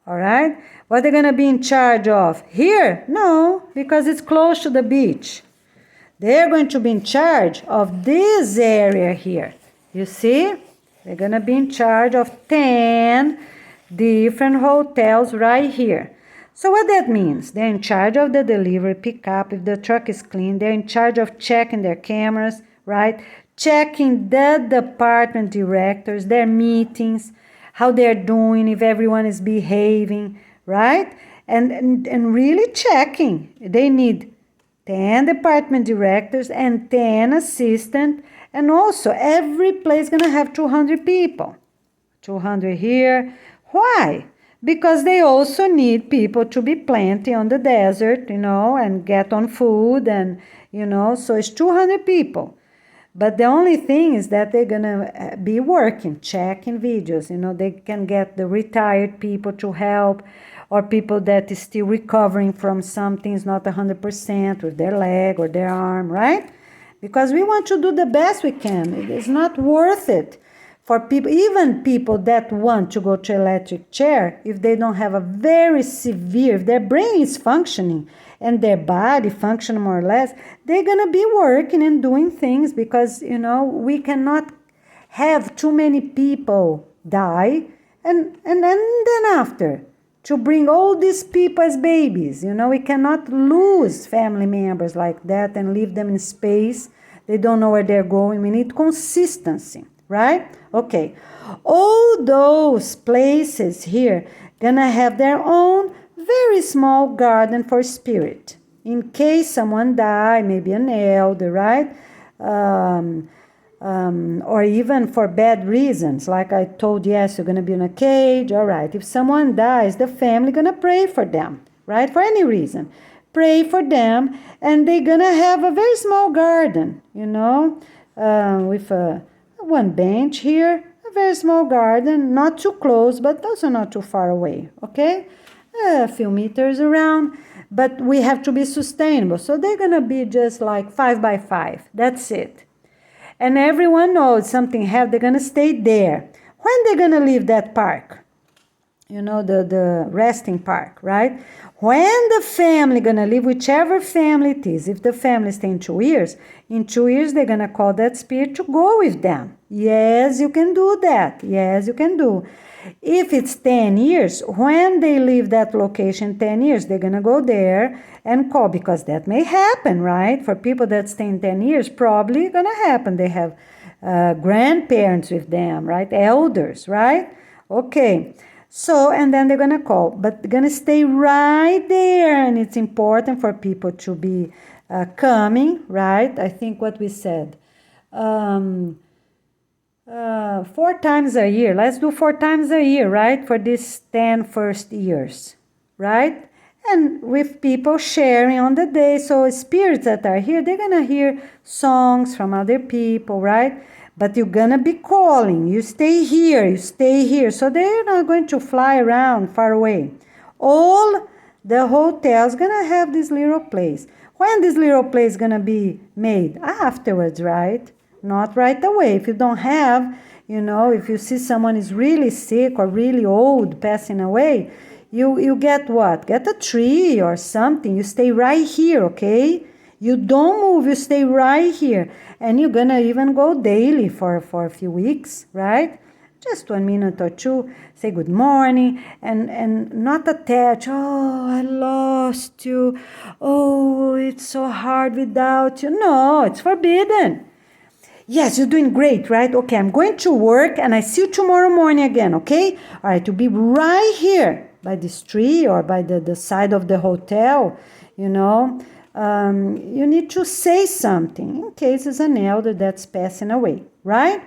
All right? What they're gonna be in charge of? Here? No, because it's close to the beach. They're going to be in charge of this area here. You see? They're going to be in charge of 10 different hotels right here. So what that means? They're in charge of the delivery, pickup. If the truck is clean, they're in charge of checking their cameras, right? Checking the department directors, their meetings, how they're doing, if everyone is behaving, right? And really checking. They need 10 department directors and 10 assistants, and also every place gonna have 200 people. 200 here. Why? Because they also need people to be planting on the desert, and get on food, and, so it's 200 people. But the only thing is that they're gonna be working, checking videos, they can get the retired people to help, or people that is still recovering from something is not 100% with their leg or their arm, right? Because we want to do the best we can. It's not worth it for people, even people that want to go to electric chair, if they don't have a very severe, if their brain is functioning and their body functioning more or less, they're going to be working and doing things, because, we cannot have too many people die and then after, to bring all these people as babies. We cannot lose family members like that and leave them in space. They don't know where they're going. We need consistency, right? Okay. All those places here gonna have their own very small garden for spirit. In case someone die, maybe an elder, right? or even for bad reasons. Like I told, yes, you're going to be in a cage. All right. If someone dies, the family going to pray for them, right? For any reason. Pray for them, and they're going to have a very small garden, with one bench here, a very small garden, not too close, but also not too far away, okay? A few meters around, but we have to be sustainable. So they're going to be just like 5 by 5. That's it. And everyone knows something happened, they're going to stay there. When they're going to leave that park? The resting park, right? When the family going to leave, whichever family it is, if the family stay in 2 years, they're going to call that spirit to go with them. Yes, you can do that. Yes, you can do. If it's 10 years, when they leave that location 10 years, they're going to go there and call, because that may happen, right? For people that stay in 10 years, probably going to happen. They have grandparents with them, right? Elders, right? Okay. So, and then they're going to call, but they're going to stay right there. And it's important for people to be coming, right? I think what we said, 4 times a year. Let's do 4 times a year, right? For these 10 first years, right? And with people sharing on the day. So spirits that are here, they're going to hear songs from other people, right? But you're going to be calling. You stay here, you stay here. So they're not going to fly around far away. All the hotels going to have this little place. When this little place is going to be made? Afterwards, right? Not right away. If you don't have, if you see someone is really sick or really old passing away, you get what? Get a tree or something. You stay right here, okay? You don't move, you stay right here. And you're going to even go daily for a few weeks, right? Just 1 minute or two, say good morning, and not attach, oh, I lost you. Oh, it's so hard without you. No, it's forbidden. Yes, you're doing great, right? Okay, I'm going to work, and I see you tomorrow morning again, okay? All right, you'll be right here by this tree or by the side of the hotel, you need to say something in case it's an elder that's passing away, right?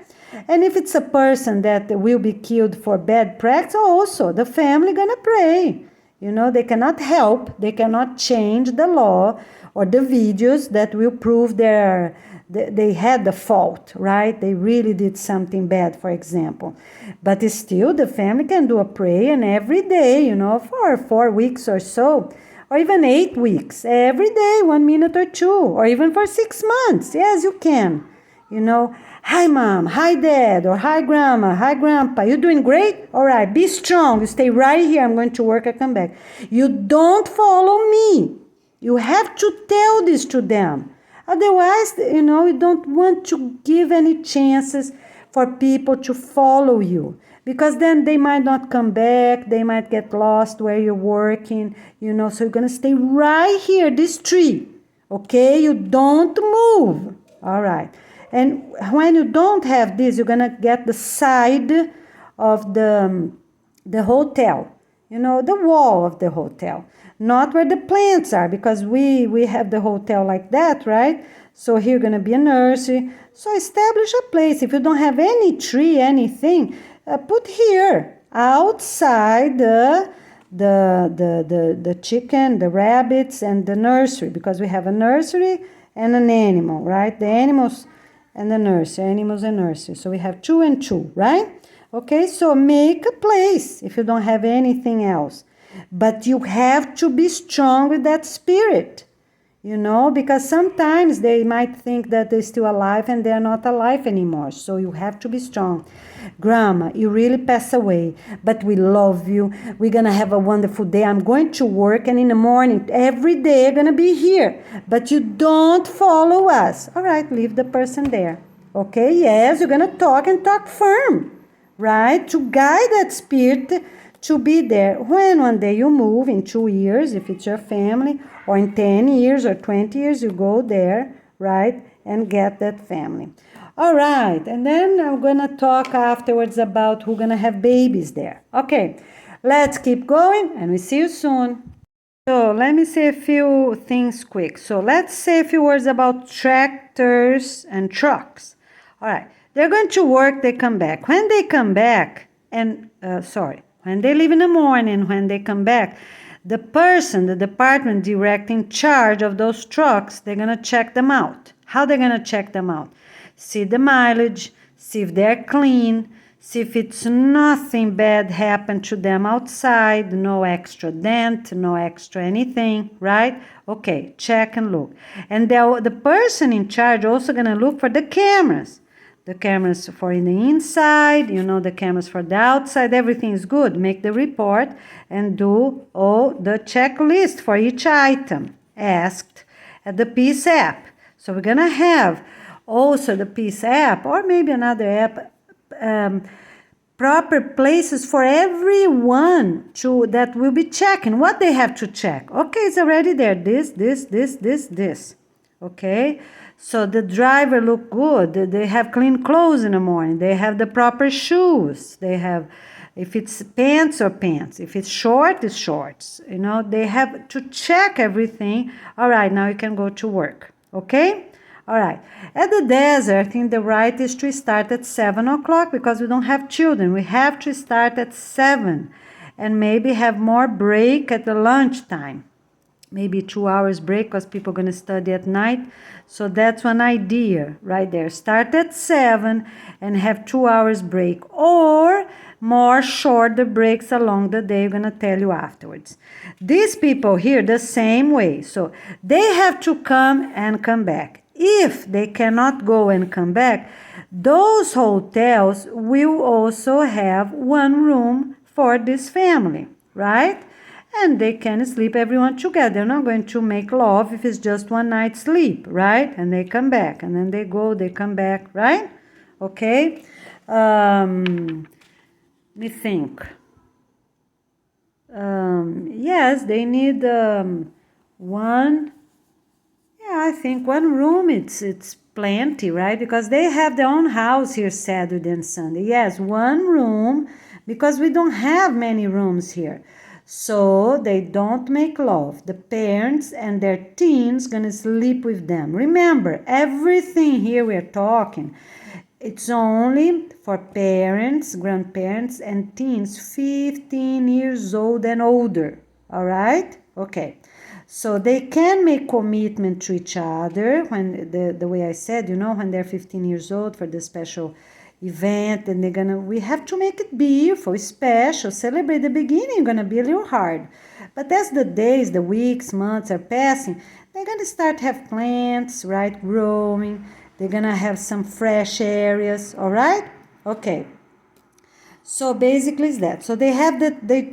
And if it's a person that will be killed for bad practice, also the family gonna pray. They cannot help, they cannot change the law or the videos that will prove they had the fault, right? They really did something bad, for example. But still, the family can do a prayer, and every day, for 4 weeks or so, or even 8 weeks, every day, 1 minute or 2, or even for 6 months. Yes, you can. Hi, Mom, hi, Dad, or hi, Grandma, hi, Grandpa. You doing great? All right, be strong. You stay right here. I'm going to work. I come back. You don't follow me. You have to tell this to them. Otherwise, you don't want to give any chances for people to follow you. Because then they might not come back, they might get lost where you're working, so you're going to stay right here, this tree, okay? You don't move, all right? And when you don't have this, you're going to get the side of the hotel, the wall of the hotel, not where the plants are, because we have the hotel like that, right? So here going to be a nursery. So establish a place. If you don't have any tree, anything, put here outside the chicken, the rabbits, and the nursery, because we have a nursery and an animal, right? The animals and the nursery, animals and nursery. So we have 2 and 2, right? Okay, so make a place if you don't have anything else. But you have to be strong with that spirit, because sometimes they might think that they're still alive and they're not alive anymore. So you have to be strong. Grandma, you really passed away, but we love you. We're going to have a wonderful day. I'm going to work, and in the morning, every day, I'm going to be here. But you don't follow us. All right, leave the person there. Okay, yes, you're going to talk and talk firm, right? To guide that spirit to be there. When one day you move in 2 years, if it's your family, or in 10 years or 20 years, you go there, right, and get that family. All right, and then I'm going to talk afterwards about who's going to have babies there. Okay, let's keep going, and we see you soon. So let me say a few things quick. So let's say a few words about tractors and trucks. All right. They're going to work, they come back. When they come back, when they leave in the morning, when they come back, the person, the department direct in charge of those trucks, they're going to check them out. How they're going to check them out? See the mileage, see if they're clean, see if it's nothing bad happened to them outside, no extra dent, no extra anything, right? Okay, check and look. And the person in charge also going to look for the cameras. The cameras for in the inside, the cameras for the outside, everything is good. Make the report and do the checklist for each item asked at the Peace app. So we're going to have also the Peace app or maybe another app, proper places for everyone that will be checking what they have to check. Okay, it's already there. This. Okay, so the driver look good. They have clean clothes in the morning. They have the proper shoes. They have, if it's pants or pants. If it's short, it's shorts. They have to check everything. All right, now you can go to work. Okay? All right. At the desert, in the right is to start at 7 o'clock because we don't have children. We have to start at 7 and maybe have more break at the lunchtime. Maybe 2 hours break because people are going to study at night. So that's one idea right there. Start at 7 and have 2 hours break or more shorter breaks along the day. I'm going to tell you afterwards. These people here, the same way. So they have to come and come back. If they cannot go and come back, those hotels will also have one room for this family, right? And they can sleep everyone together. They're not going to make love if it's just one night sleep, right? And they come back, and then they go, they come back, right? Okay? Let me think. Yes, they need one. Yeah, I think one room, it's plenty, right? Because they have their own house here Saturday and Sunday. Yes, one room, because we don't have many rooms here. So they don't make love. The parents and their teens gonna sleep with them. Remember, everything here we're talking, it's only for parents, grandparents, and teens 15 years old and older. All right? Okay. So they can make commitment to each other when the way I said, when they're 15 years old for the special event, and we have to make it beautiful, special, celebrate the beginning, gonna be a little hard. But as the days, the weeks, months are passing, they're gonna start have plants, right, growing. They're gonna have some fresh areas, all right? Okay. So basically it's that. So they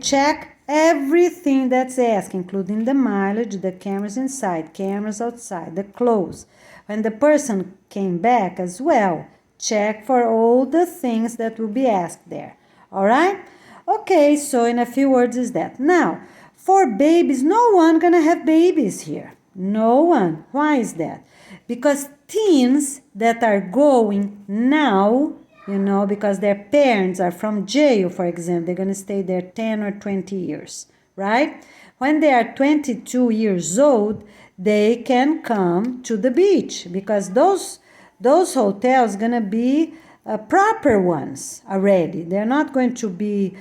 check everything that's asked, including the mileage, the cameras inside, cameras outside, the clothes. When the person came back as well, check for all the things that will be asked there. All right? Okay, so in a few words is that. Now, for babies, no one gonna have babies here. No one. Why is that? Because teens that are going now, because their parents are from jail, for example, they're going to stay there 10 or 20 years, right? When they are 22 years old, they can come to the beach because those hotels going to be proper ones already. They're not going to be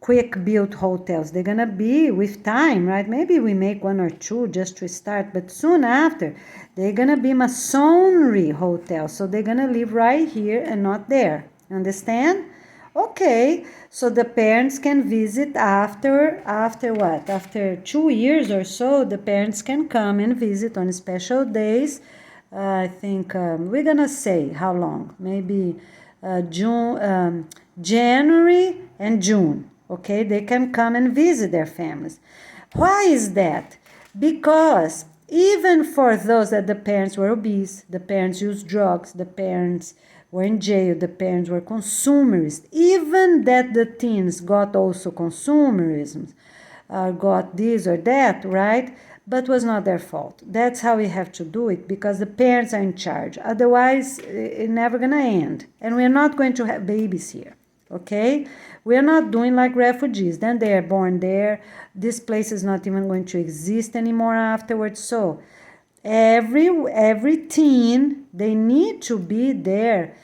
quick built hotels. They're going to be with time, right? Maybe we make one or two just to start, but soon after, they're going to be masonry hotels. So they're going to live right here and not there. Understand? Okay, so the parents can visit after what? After 2 years or so, the parents can come and visit on special days. I think we're going to say how long? Maybe January and June. Okay, they can come and visit their families. Why is that? Because even for those that the parents were obese, the parents used drugs, the parents were in jail, the parents were consumerists, even that the teens got also consumerism, got this or that, right? But was not their fault. That's how we have to do it, because the parents are in charge. Otherwise, it's never going to end. And we're not going to have babies here, okay? We're not doing like refugees. Then they are born there. This place is not even going to exist anymore afterwards. So every teen, they need to be there.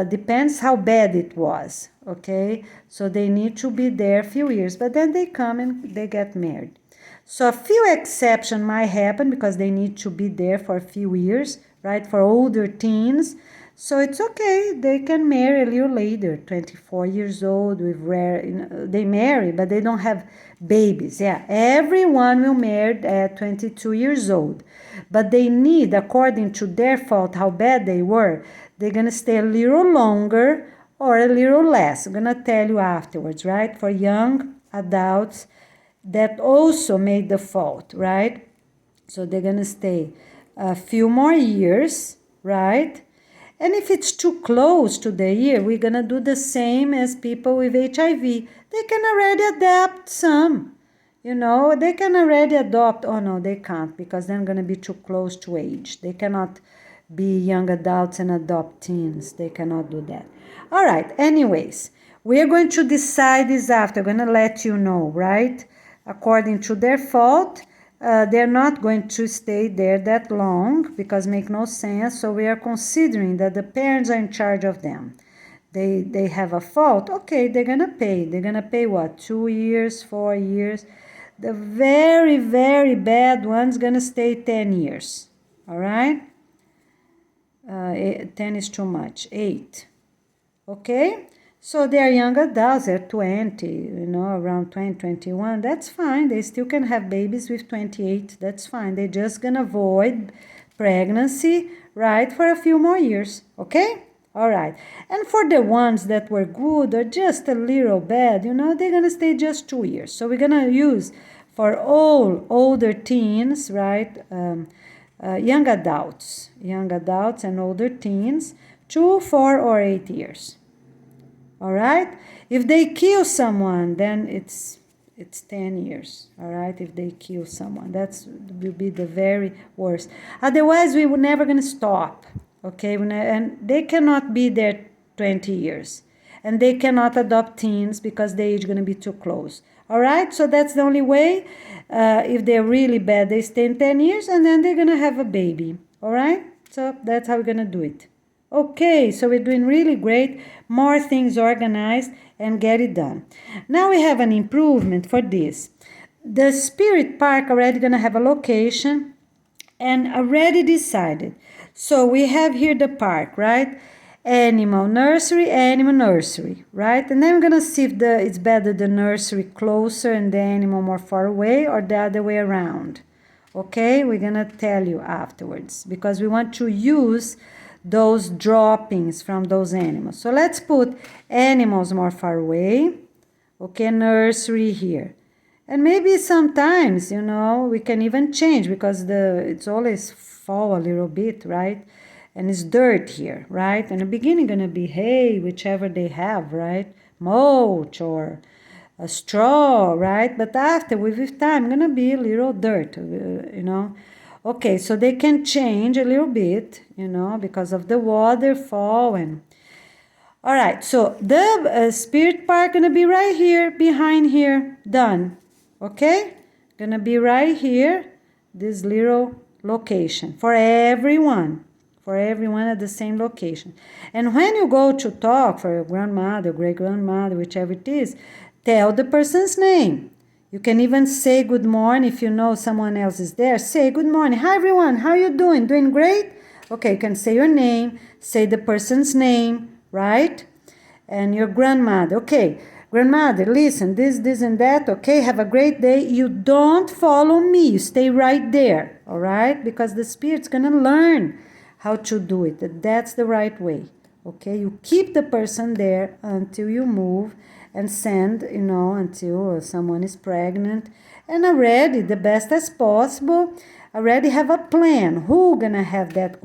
Depends how bad it was, okay? So they need to be there a few years, but then they come and they get married. So a few exceptions might happen because they need to be there for a few years, right? For older teens. So it's okay, they can marry a little later, 24 years old, with rare, they marry, but they don't have babies. Yeah, everyone will marry at 22 years old. But they need, according to their fault, how bad they were, they're going to stay a little longer or a little less. I'm going to tell you afterwards, right? For young adults that also made the fault, right? So they're going to stay a few more years, right? And if it's too close to the year, we're going to do the same as people with HIV. They can already adapt some. They can already adopt. Oh, no, they can't because they're going to be too close to age. They cannot be young adults and adopt teens. They cannot do that. All right, anyways, we are going to decide this after. I'm going to let you know, right? According to their fault, they're not going to stay there that long because make no sense. So we are considering that the parents are in charge of them. They have a fault. Okay, they're going to pay. They're going to pay what? 2 years, 4 years. The very, very bad one's going to stay 10 years. All right? 10 is too much. 8. Okay? So they are young adults, they're 20, around 20, 21. That's fine. They still can have babies with 28. That's fine. They're just going to avoid pregnancy, right, for a few more years. Okay? All right. And for the ones that were good or just a little bad, they're going to stay just 2 years. So we're going to use for all older teens, right, young adults and older teens, 2, 4, or 8 years. All right? If they kill someone, then it's 10 years. All right? If they kill someone, that will be the very worst. Otherwise, we were never going to stop. Okay? And they cannot be there 20 years. And they cannot adopt teens because the age is going to be too close. All right? So that's the only way. If they're really bad, they stay in 10 years and then they're going to have a baby. All right? So that's how we're going to do it. Okay, so we're doing really great. More things organized and get it done. Now we have an improvement for this. The Spirit Park already going to have a location and already decided. So we have here the park, right? Animal nursery, right? And then we're going to see if it's better the nursery closer and the animal more far away or the other way around. Okay, we're going to tell you afterwards because we want to use those droppings from those animals. So let's put animals more far away. Okay, nursery here. And maybe sometimes, we can even change because it's always fall a little bit, right? And it's dirt here, right? In the beginning going to be hay, whichever they have, right? Mulch or a straw, right? But after, with time, going to be a little dirt, Okay, so they can change a little bit, because of the waterfall and... All right, so the Spirit Park going to be right here, behind here, done. Okay? Going to be right here, this little location for everyone at the same location. And when you go to talk for your grandmother, great-grandmother, whichever it is, tell the person's name. You can even say good morning if you know someone else is there. Say good morning. Hi, everyone. How are you doing? Doing great? Okay, you can say your name, say the person's name, right? And your grandmother. Okay, grandmother, listen, this, and that. Okay, have a great day. You don't follow me. You stay right there, all right? Because the Spirit's going to learn how to do it. That's the right way, okay? You keep the person there until you move and send, until someone is pregnant. And already, the best as possible, already have a plan. Who gonna have that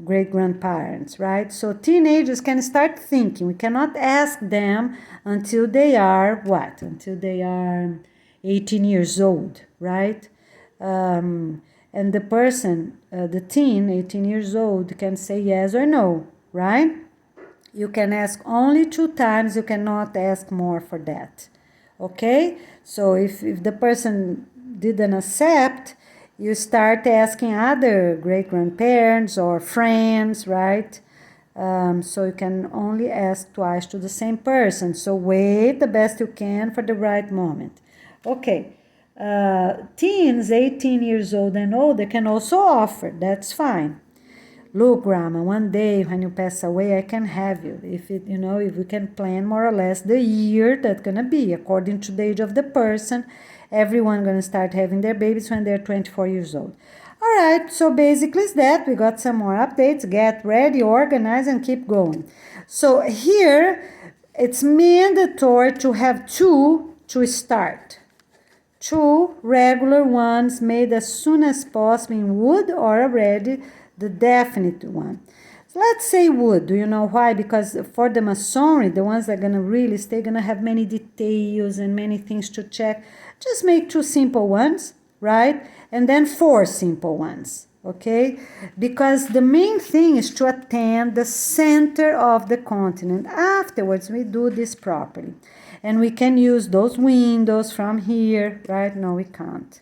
great-grandparents, right? So teenagers can start thinking. We cannot ask them until they are what? Until they are 18 years old, right? And the person, the teen, 18 years old, can say yes or no, right? You can ask only 2 times. You cannot ask more for that. Okay? So if the person didn't accept, you start asking other great-grandparents or friends, right? So you can only ask twice to the same person. So wait the best you can for the right moment. Okay. Teens, 18 years old and older, can also offer. That's fine. Look, Grandma, one day when you pass away, I can have you. If if we can plan more or less the year that's gonna be according to the age of the person. Everyone gonna start having their babies when they're 24 years old. All right, so basically it's that. We got some more updates. Get ready, organize, and keep going. So here, it's mandatory to have two to start. Two regular ones made as soon as possible in wood or already the definite one. So let's say wood. Do you know why? Because for the masonry, the ones that are gonna really stay, gonna have many details and many things to check. Just make two simple ones, right? And then four simple ones, okay? Because the main thing is to attend the center of the continent. Afterwards, we do this properly. And we can use those windows from here, right? No, we can't.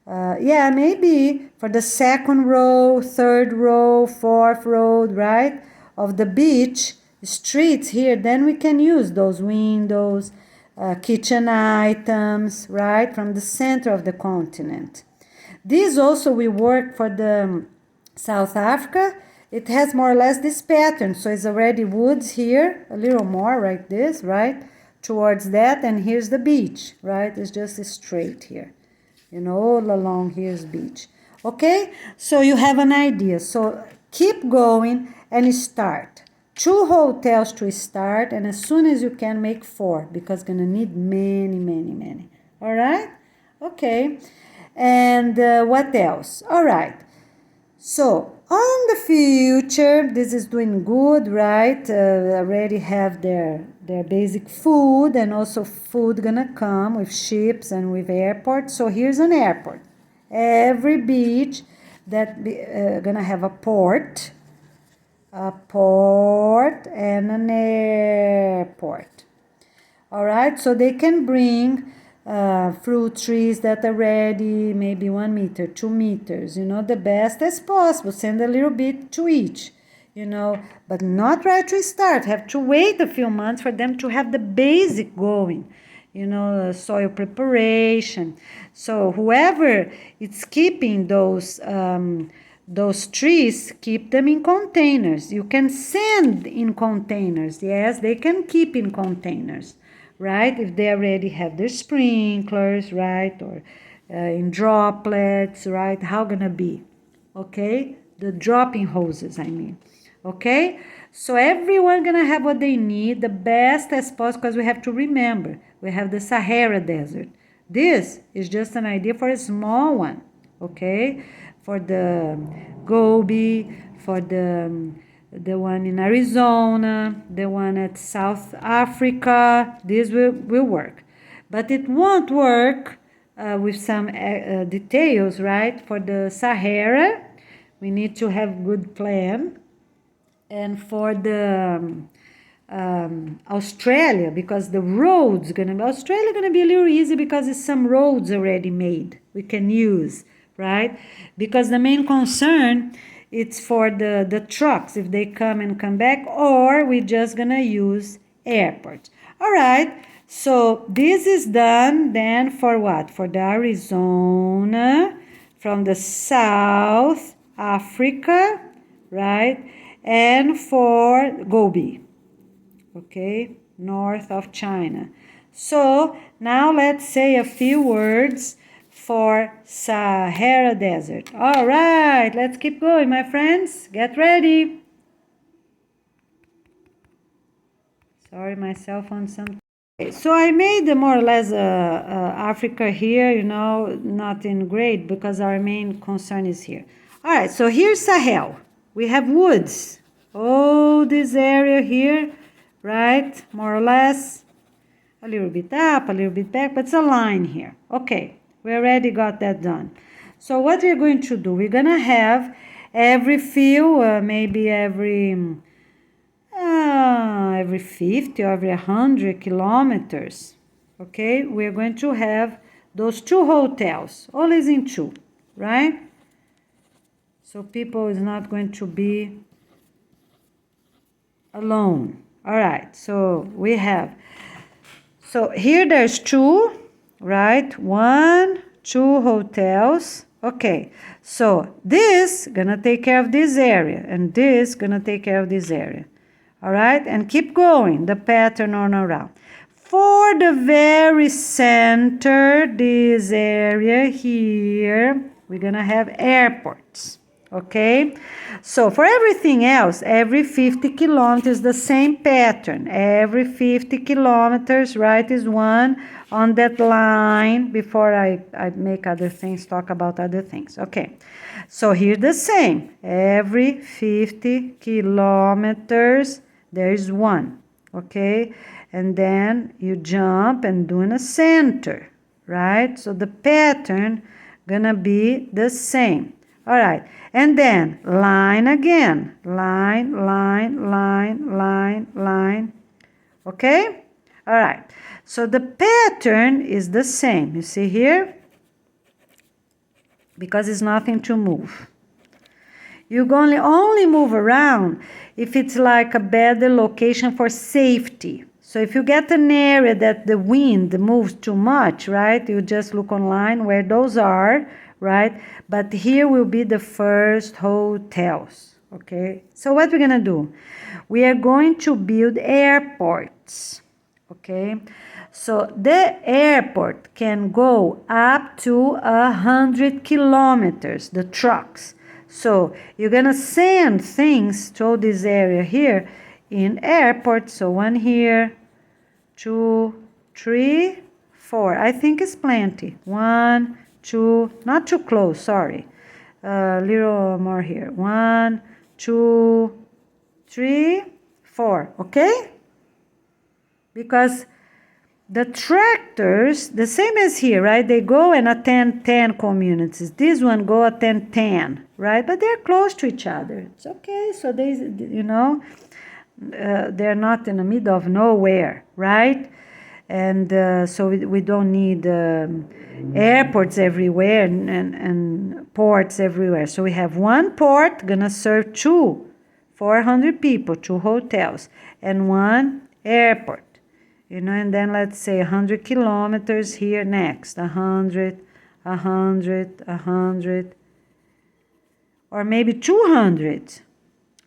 Yeah, maybe for the second row, third row, fourth row, right, of the beach streets here, then we can use those windows, kitchen items, right, from the center of the continent. This also will work for the South Africa. It has more or less this pattern, so it's already woods here, a little more like this, right, towards that, and here's the beach, right, it's just straight here. All along here's beach. Okay, so you have an idea. So keep going and start. 2 hotels to start, and as soon as you can make 4, because gonna need many. All right? Okay. And what else? All right. So on the future, this is doing good, right? Already have their basic food, and also food gonna come with ships and with airports. So here's an airport. Every beach that gonna have a port and an airport. All right, so they can bring fruit trees that are ready, maybe 1 meter, 2 meters, the best as possible. Send a little bit to each, but not right to start. Have to wait a few months for them to have the basic going, soil preparation. So whoever is keeping those trees, keep them in containers. You can send in containers. Yes, they can keep in containers, right? If they already have their sprinklers, right? Or in droplets, right? How gonna be? Okay? The dropping hoses, I mean. Okay? So everyone gonna have what they need, the best as possible, because we have to remember, we have the Sahara Desert. This is just an idea for a small one, okay? For the Gobi, for the one in Arizona, the one at South Africa, this will work. But it won't work with some details, right? For the Sahara, we need to have good plan. And for the Australia, because the roads Australia gonna be a little easy because it's some roads already made we can use, right? Because the main concern it's for the trucks if they come back, or we just gonna use airports. All right, so this is done. Then for what? For the Arizona, from the South Africa, right? And for Gobi, okay, north of China. So now let's say a few words for Sahara Desert. All right, let's keep going, my friends. Get ready. Sorry, my cell phone something. So I made more or less Africa here, not in great because our main concern is here. All right, so here's Sahel. We have woods. Oh, this area here, right? More or less. A little bit up, a little bit back, but it's a line here. Okay, we already got that done. So what we're going to do, we're going to have every few, maybe every 50 or every 100 kilometers, okay, we're going to have those 2 hotels, always in 2, right? So people is not going to be alone. All right, so we have, so here there's 2, right? 1, 2 hotels. Okay, so this gonna take care of this area, and this gonna take care of this area. All right, and keep going, the pattern on around. For the very center, this area here, we're gonna have airports. Okay, so for everything else, every 50 kilometers, the same pattern. Every 50 kilometers, right, is one on that line. Before I make other things, talk about other things. Okay, so here the same. Every 50 kilometers, there is one. Okay, and then you jump and do in a center, right? So the pattern gonna be the same. All right, and then line again, line, line, line, line, line, okay? All right, so the pattern is the same, you see here? Because it's nothing to move. You only move around if it's like a better location for safety. So if you get an area that the wind moves too much, right, you just look online where those are, right? But here will be the first hotels, okay? So what we're gonna do? We are going to build airports, okay? So the airport can go up to 100 kilometers, the trucks. So you're gonna send things to this area here in airport. So 1 here, 2, 3, 4. I think it's plenty. 1, 2, not too close, sorry. A little more here. 1, 2, 3, 4, okay? Because the tractors, the same as here, right? They go and attend 10 communities. This one go attend 10, right? But they're close to each other. It's okay. So they, you know, they're not in the middle of nowhere, right? And so we don't need airports everywhere and ports everywhere. So we have one port gonna serve 400 people, 2 hotels, and 1 airport. You know, and then let's say 100 kilometers here next, 100, 100, 100, or maybe 200,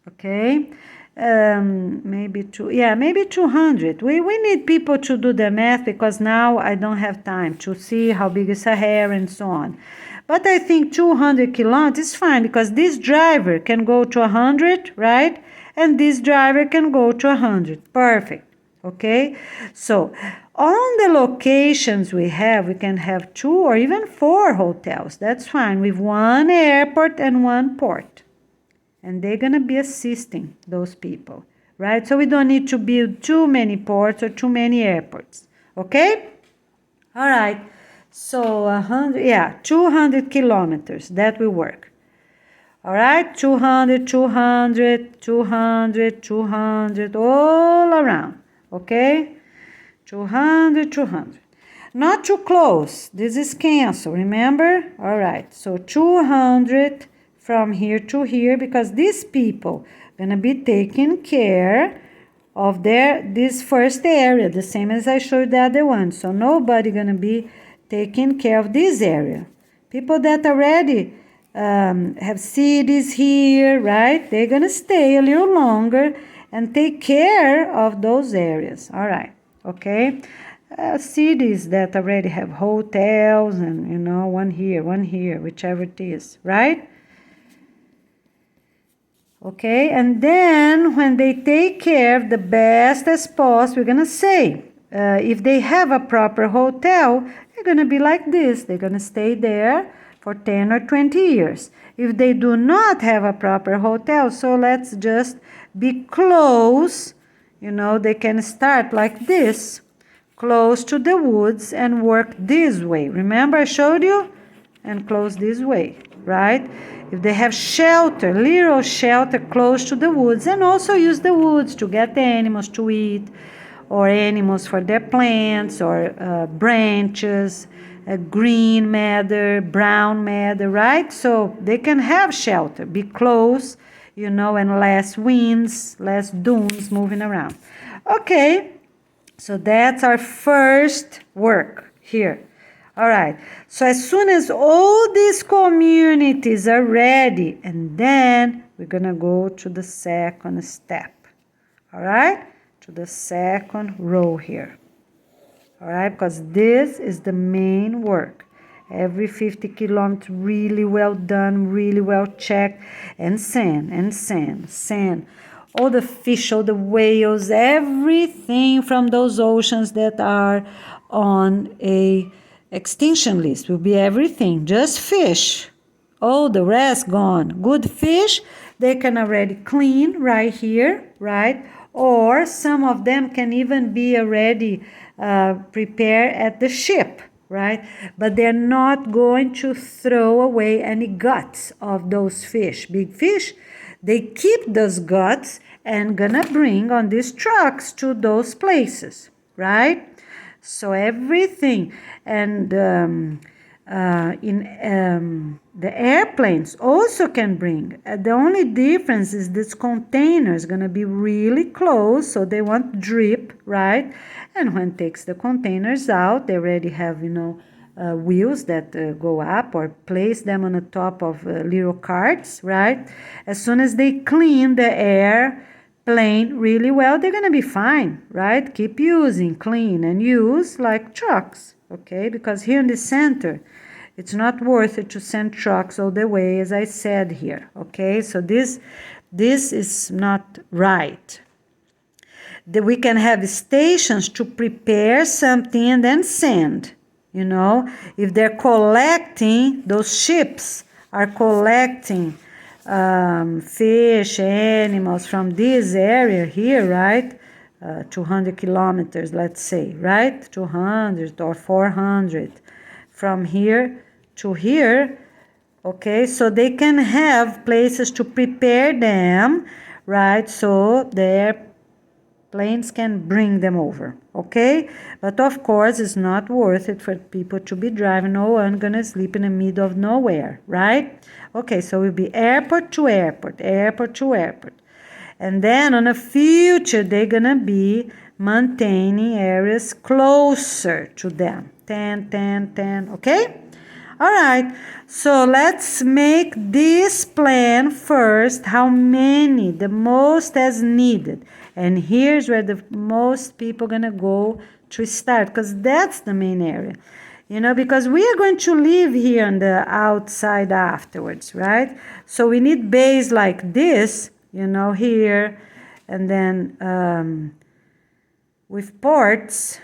okay? Maybe maybe 200. We need people to do the math because now I don't have time to see how big is Sahara and so on. But I think 200 kilometers is fine because this driver can go to 100, right? And this driver can go to 100. Perfect. Okay, so on the locations we can have 2 or even 4 hotels. That's fine, with 1 airport and 1 port. And they're going to be assisting those people, right? So we don't need to build too many ports or too many airports, okay? All right, so 200 kilometers, that will work. All right, 200, 200, 200, 200, all around. Okay, 200, 200. Not too close. This is cancel, remember? All right, so 200 from here to here because these people gonna be taking care of this first area, the same as I showed the other one. So nobody gonna be taking care of this area. People that already have cities here, right? They're gonna stay a little longer and take care of those areas. All right, okay? Cities that already have hotels and, you know, one here, whichever it is, right? Okay, and then when they take care of the best as possible, we're gonna say, if they have a proper hotel, they're gonna be like this. They're gonna stay there for 10 or 20 years. If they do not have a proper hotel, so let's just be close, you know, they can start like this, close to the woods and work this way. Remember I showed you? And close this way, right? If they have shelter, little shelter close to the woods, and also use the woods to get the animals to eat, or animals for their plants, or branches, green matter, brown matter, right? So they can have shelter, be close, and less winds, less dunes moving around. Okay, so that's our first work here. All right, so as soon as all these communities are ready, and then we're gonna go to the second step. All right, to the second row here. All right, because this is the main work. Every 50 kilometers, really well done, really well checked, and sand. All the fish, all the whales, everything from those oceans that are on a extinction list will be everything, just fish. All the rest gone. Good fish, they can already clean right here, right? Or some of them can even be already prepared at the ship, right? But they're not going to throw away any guts of those fish. Big fish, they keep those guts and gonna bring on these trucks to those places, right? So everything, and the airplanes also can bring. The only difference is this container is going to be really close, so they won't drip, right? And when takes the containers out, they already have, wheels that go up, or place them on the top of little carts, right? As soon as they clean the airplane really well, they're going to be fine, right? Keep using, clean, and use like trucks, okay? Because here in the center, it's not worth it to send trucks all the way, as I said here, okay? So this is not right. We can have stations to prepare something and then send, If they're collecting, those ships are collecting fish, animals from this area here, right? 200 kilometers, let's say, right? 200 or 400 from here to here, okay? So they can have places to prepare them, right? So their planes can bring them over, okay? But of course, it's not worth it for people to be driving. No one gonna sleep in the middle of nowhere, right? Okay, so we'll be airport to airport, airport to airport. And then on the future, they're gonna be maintaining areas closer to them. 10, okay? All right, so let's make this plan first. How many? The most as needed. And here's where the most people gonna go to start, because that's the main area. Because we are going to live here on the outside afterwards, right? So we need bays like this, here, and then with ports,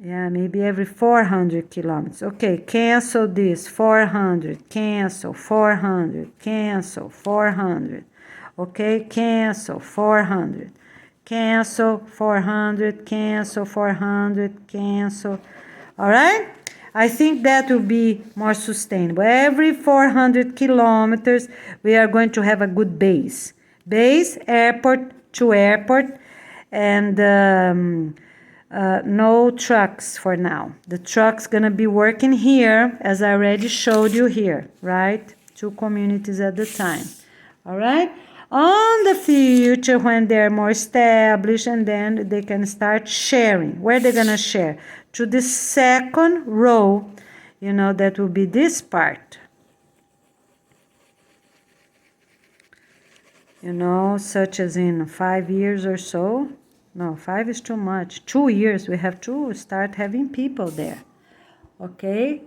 yeah, maybe every 400 kilometers. Okay, cancel this, 400, cancel, 400, cancel, 400. Okay, cancel, 400, cancel, 400, cancel, 400, cancel. All right? I think that will be more sustainable. Every 400 kilometers, we are going to have a good base. Base, airport to airport, and no trucks for now. The truck's gonna be working here, as I already showed you here, right? 2 communities at the time. All right? On the future, when they're more established, and then they can start sharing. Where they're gonna share? To the second row, that will be this part. Such as in 5 years or so. No, 5 is too much. 2 years, we have to start having people there. Okay?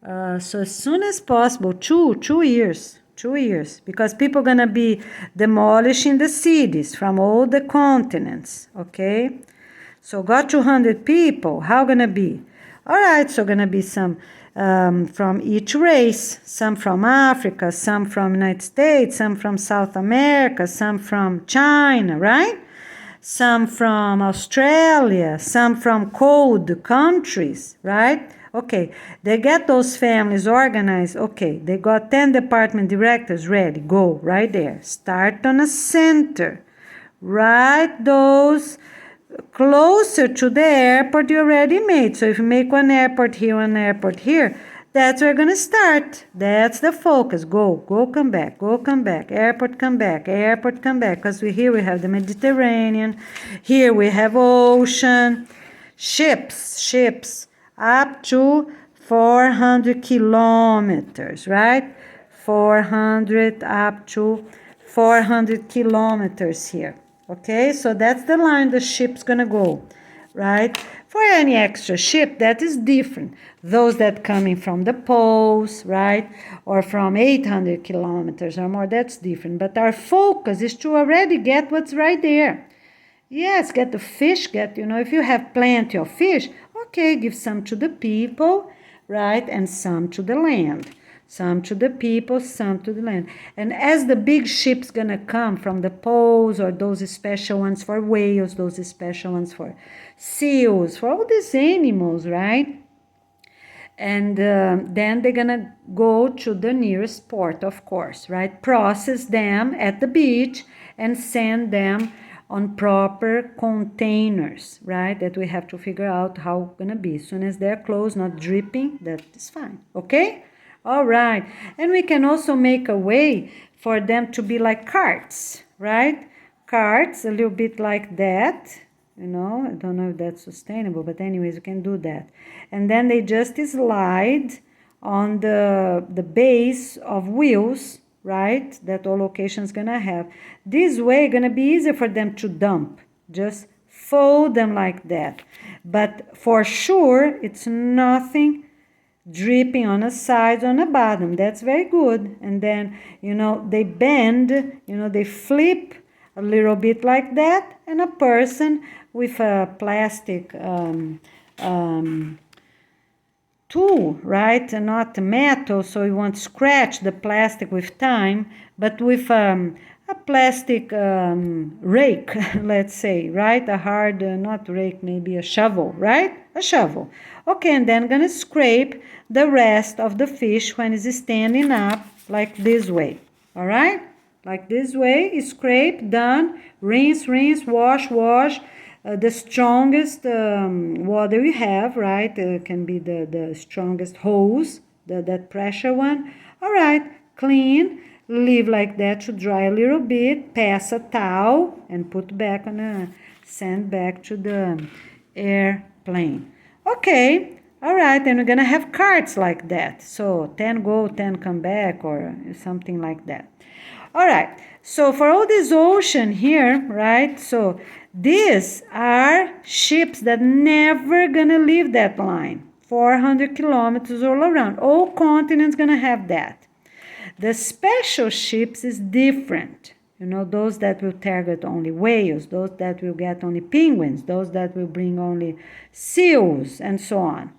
So as soon as possible, 2 years. 2 years. Because people are going to be demolishing the cities from all the continents. Okay? So got 200 people. How going to be? All right, so going to be some from each race. Some from Africa, some from United States, some from South America, some from China, right? Some from Australia, some from cold countries, right? Okay, they get those families organized. Okay, they got 10 department directors ready. Go right there. Start on a center. Write those closer to the airport you already made. So if you make one airport here, that's where we're going to start. That's the focus. Go, come back, airport, come back, because here we have the Mediterranean, here we have ocean, ships, up to 400 kilometers, right? 400 up to 400 kilometers here. Okay, so that's the line the ship's gonna go, right? For any extra ship, that is different. Those that coming from the poles, right? Or from 800 kilometers or more, that's different. But our focus is to already get what's right there. Yes, get the fish, if you have plenty of fish, okay, give some to the people, right? And some to the land. Some to the people, some to the land. And as the big ships gonna come from the poles, or those special ones for whales, those special ones for seals, for all these animals, right? And then they're gonna go to the nearest port, of course, right? Process them at the beach and send them on proper containers, right? That we have to figure out how gonna be. As soon as they're closed, not dripping, that is fine, okay? All right, and we can also make a way for them to be like carts, right? Carts, a little bit like that, I don't know if that's sustainable, but anyways, you can do that. And then they just slide on the base of wheels, right? That all locations gonna have. This way, gonna be easier for them to dump. Just fold them like that. But for sure, it's nothing dripping on the sides, on the bottom. That's very good. And then, they bend, they flip a little bit like that, and a person with a plastic tool, right? And not metal, so you won't scratch the plastic with time, but with a plastic rake, let's say, right? A hard, not rake, maybe a shovel, right? A shovel. Okay, and then gonna scrape the rest of the fish when it's standing up, like this way, all right? Like this way, scrape, done, rinse, wash, the strongest water you have, right? Can be the strongest hose, that pressure one. All right, clean, leave like that to dry a little bit, pass a towel, and put back send back to the airplane. Okay, all right, and we're gonna have carts like that. So 10 go, 10 come back, or something like that. All right, so for all this ocean here, right, so these are ships that never gonna leave that line. 400 kilometers all around. All continents gonna have that. The special ships is different. Those that will target only whales, those that will get only penguins, those that will bring only seals, and so on.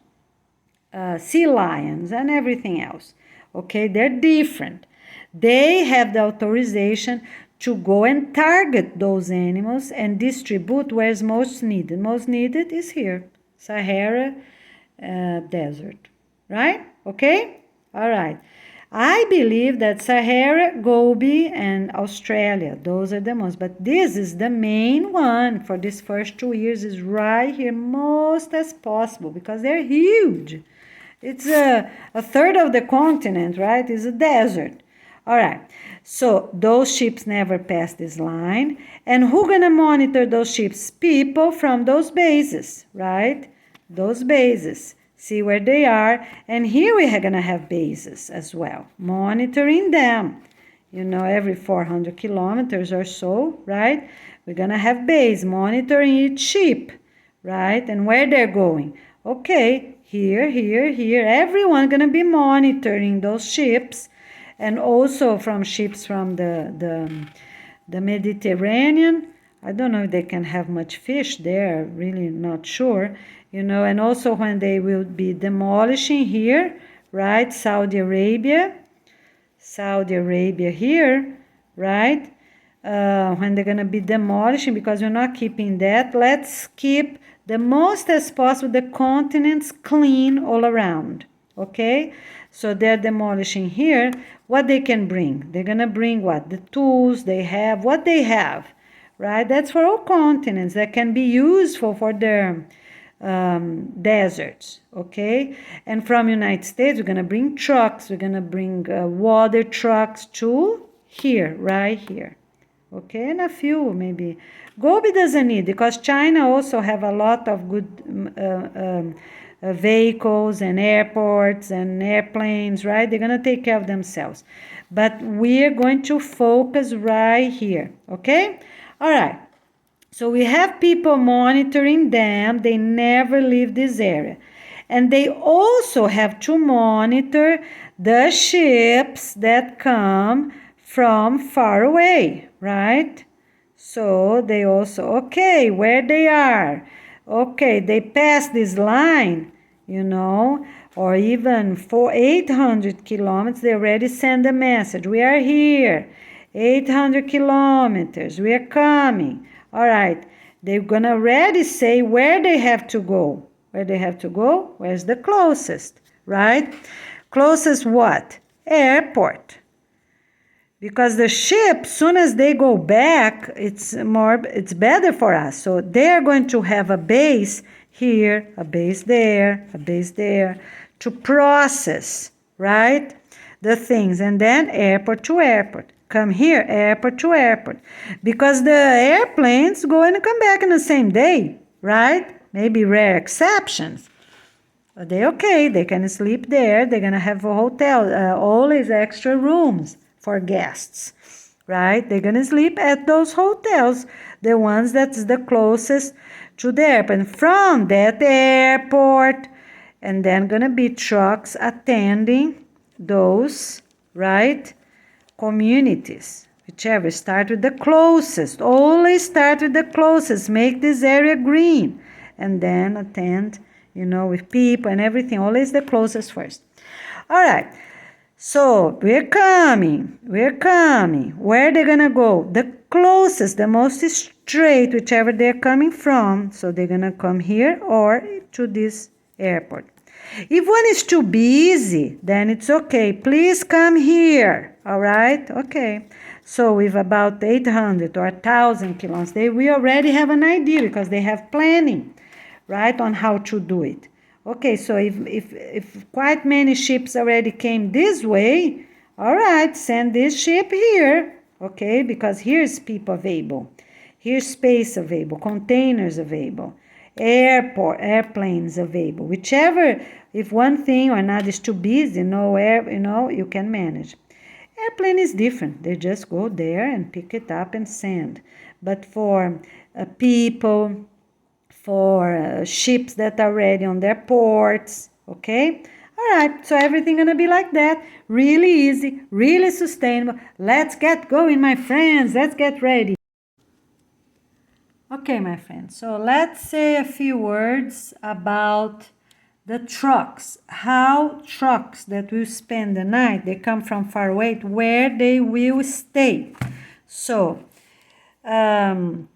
Sea lions and everything else. Okay, they're different. They have the authorization to go and target those animals and distribute where it's most needed. Most needed is here, Sahara Desert, right? Okay? All right. I believe that Sahara, Gobi, and Australia, those are the most, but this is the main one for these first 2 years, is right here, most as possible, because they're huge. It's a third of the continent, right? It's a desert. All right, so those ships never pass this line. And who gonna monitor those ships? People from those bases, right? Those bases. See where they are. And here we are gonna have bases as well, monitoring them. Every 400 kilometers or so, right? We're gonna have base monitoring each ship, right? And where they're going. Okay, here. Everyone gonna be monitoring those ships. And also from ships from the Mediterranean. I don't know if they can have much fish there, really not sure, and also when they will be demolishing here, right? Saudi Arabia here, right? When they're going to be demolishing, because we're not keeping that, let's keep the most as possible the continents clean all around, okay? So they're demolishing here. What they can bring? They're going to bring what? The tools they have, what they have, right? That's for all continents that can be useful for the deserts, okay? And from United States, we're gonna bring trucks. We're gonna bring water trucks to here, right here, okay? And a few maybe. Gobi doesn't need, because China also have a lot of good vehicles and airports and airplanes, right? They're gonna take care of themselves. But we're going to focus right here, okay? All right. So we have people monitoring them. They never leave this area. And they also have to monitor the ships that come from far away, right? So they also, okay, where they are. Okay, they pass this line, you know, or even for 800 kilometers, they already send a message. We are here, 800 kilometers, we are coming. All right, they're gonna already say where they have to go. Where they have to go? Where's the closest, right? Closest what? Airport. Because the ship, soon as they go back, it's better for us. So they're going to have a base here, a base there, a base there, to process, right, the things. And then airport to airport. Come here, airport to airport. Because the airplanes go and come back in the same day, right? Maybe rare exceptions. But they're okay, they can sleep there. They're going to have a hotel, always extra rooms for guests, right? They're going to sleep at those hotels, the ones that's the closest to the airport. And from that airport, and then going to be trucks attending those, right, communities, whichever. Start with the closest. Always start with the closest. Make this area green. And then attend, you know, with people and everything. Always the closest first. All right. So we're coming. Where are they gonna go? The closest, the most straight, whichever they're coming from. So they're gonna come here or to this airport. If one is too busy, then it's okay. Please come here. All right? Okay. So with about 800 or 1,000 kilometers, we already have an idea because they have planning, right, on how to do it. Okay, so if quite many ships already came this way, all right, send this ship here, okay, because here's people available. Here's space available, containers available, airplanes available. Whichever, if one thing or another is too busy, no air, you know, you can manage. Airplane is different. They just go there and pick it up and send. But for people, for ships that are ready on their ports, okay? All right, so everything gonna be like that. Really easy, really sustainable. Let's get going, my friends. Let's get ready. Okay, my friends, so let's say a few words about the trucks. How trucks that will spend the night, they come from far away, where they will stay. So, their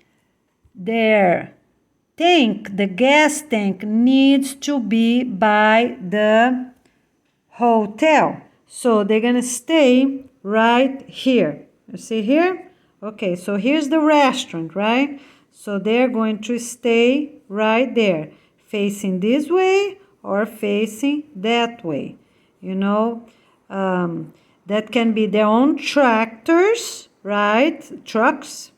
tank, the gas tank, needs to be by the hotel. So they're gonna stay right here. You see here? Okay, so here's the restaurant, right? So they're going to stay right there, facing this way or facing that way. You know, that can be their own tractors, right? Trucks,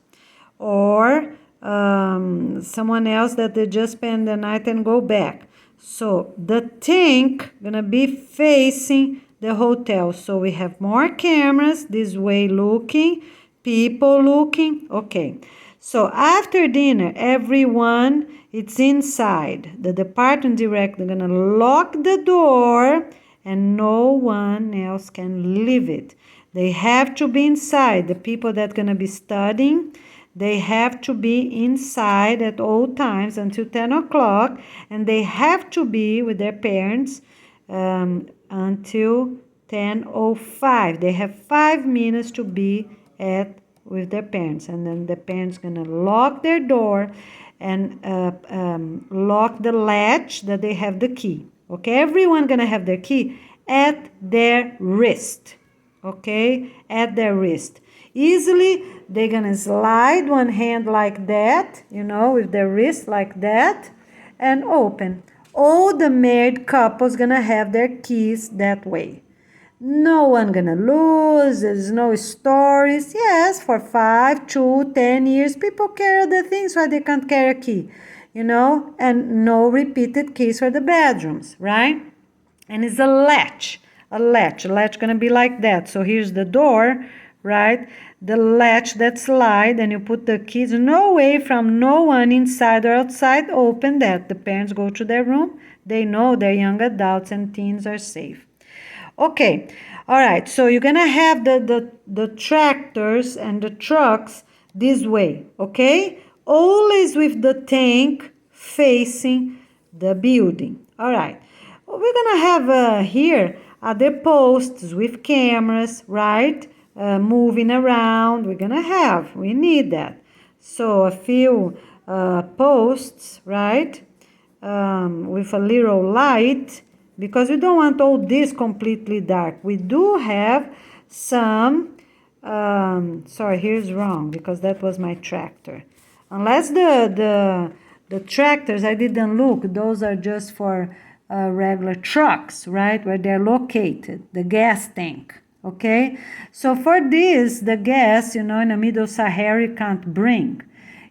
or someone else that they just spend the night and go back. So the tank gonna be facing the hotel. So we have more cameras this way looking, people looking. Okay. So after dinner, everyone it's inside. The department director gonna lock the door and no one else can leave it. They have to be inside. The people that gonna be studying, they have to be inside at all times until 10 o'clock, and they have to be with their parents until 10:05. They have 5 minutes to be with their parents, and then the parents gonna lock their door and lock the latch that they have the key. Okay, everyone gonna have their key at their wrist. Okay, at their wrist. Easily they're gonna slide one hand like that, you know, with their wrist like that, and open. All the married couples gonna have their keys that way. No one gonna lose. There's no stories. Yes, for 5, 2, 10 years, people carry the things why they can't carry a key, you know, and no repeated keys for the bedrooms, right? And it's a latch. A latch gonna be like that. So here's the door, right? The latch that slide, and you put the keys. No way from no one inside or outside open that. The parents go to their room. They know their young adults and teens are safe. Okay, all right, so you're gonna have the tractors and the trucks this way, okay? Always with the tank facing the building. All right, we're gonna have here other posts with cameras, right? Moving around, we need that. So a few posts, right? With a little light, because we don't want all this completely dark. We do have some, sorry, here's wrong, because that was my tractor. Unless the tractors, I didn't look, those are just for regular trucks, right, where they're located, the gas tank, okay? So for this, the gas, you know, in the middle Sahara, you can't bring,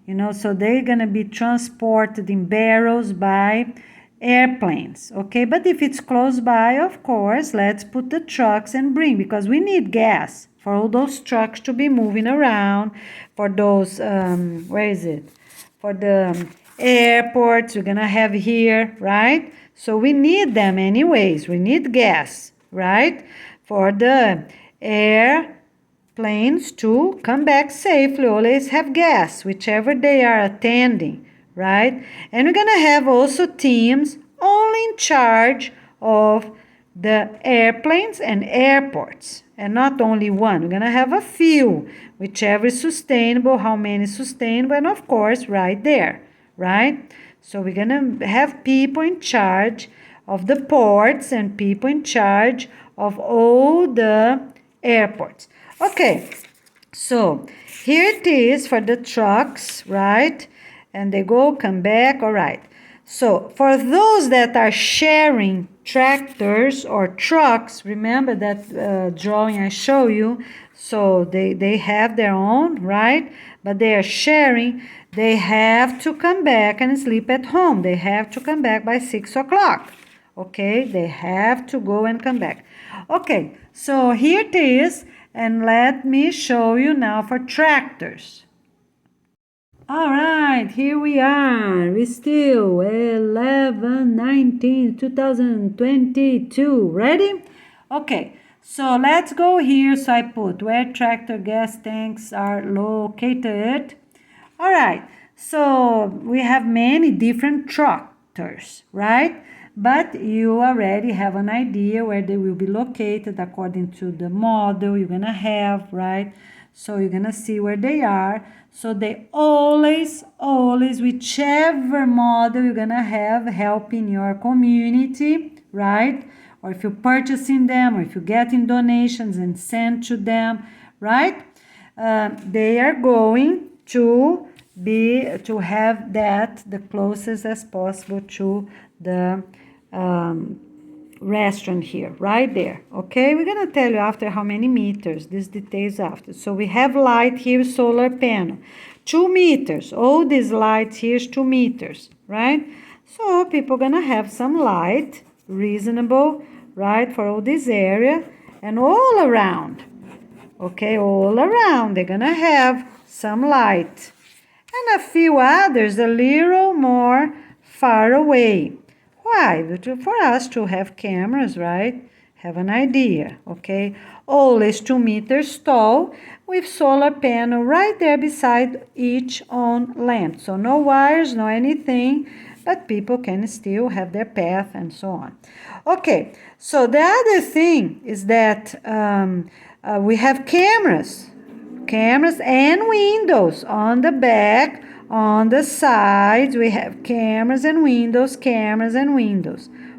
you know, so they're gonna be transported in barrels by airplanes, okay? But if it's close by, of course, let's put the trucks and bring, because we need gas for all those trucks to be moving around, for those, where is it? For the airports we're gonna have here, right? So we need them anyways. We need gas, right? For the airplanes to come back safely, always have gas, whichever they are attending, right? And we're gonna have also teams only in charge of the airplanes and airports, and not only one. We're gonna have a few, whichever is sustainable, how many sustainable, and of course right there, right? So we're gonna have people in charge of the ports and people in charge of all the airports. Okay, so here it is for the trucks, right? And they go, come back, all right. So for those that are sharing tractors or trucks, remember that drawing I show you, so they have their own, right? But they are sharing, they have to come back and sleep at home. They have to come back by 6 o'clock, okay? They have to go and come back. Okay, so here it is, and let me show you now for tractors. All right, here we are. We still 11/19/2022. Ready? Okay, so let's go here. So I put where tractor gas tanks are located. All right, so we have many different tractors, right? But you already have an idea where they will be located according to the model you're gonna have, right? So you're gonna see where they are. So they always, whichever model you're gonna have helping your community, right? Or if you're purchasing them, or if you're getting donations and send to them, right? They are going to have that the closest as possible to the restaurant here, right there, okay? We're gonna tell you after how many meters, these details after. So we have light here, solar panel, 2 meters. All these lights here is 2 meters, right? So people gonna have some light, reasonable, right, for all this area and all around, okay? All around they're gonna have some light, and a few others a little more far away. Why? For us to have cameras, right? Have an idea, okay? Always 2 meters tall with solar panel right there beside each on lamp. So no wires, no anything, but people can still have their path and so on. Okay, so the other thing is that we have cameras and windows on the back. On the sides, we have cameras and windows.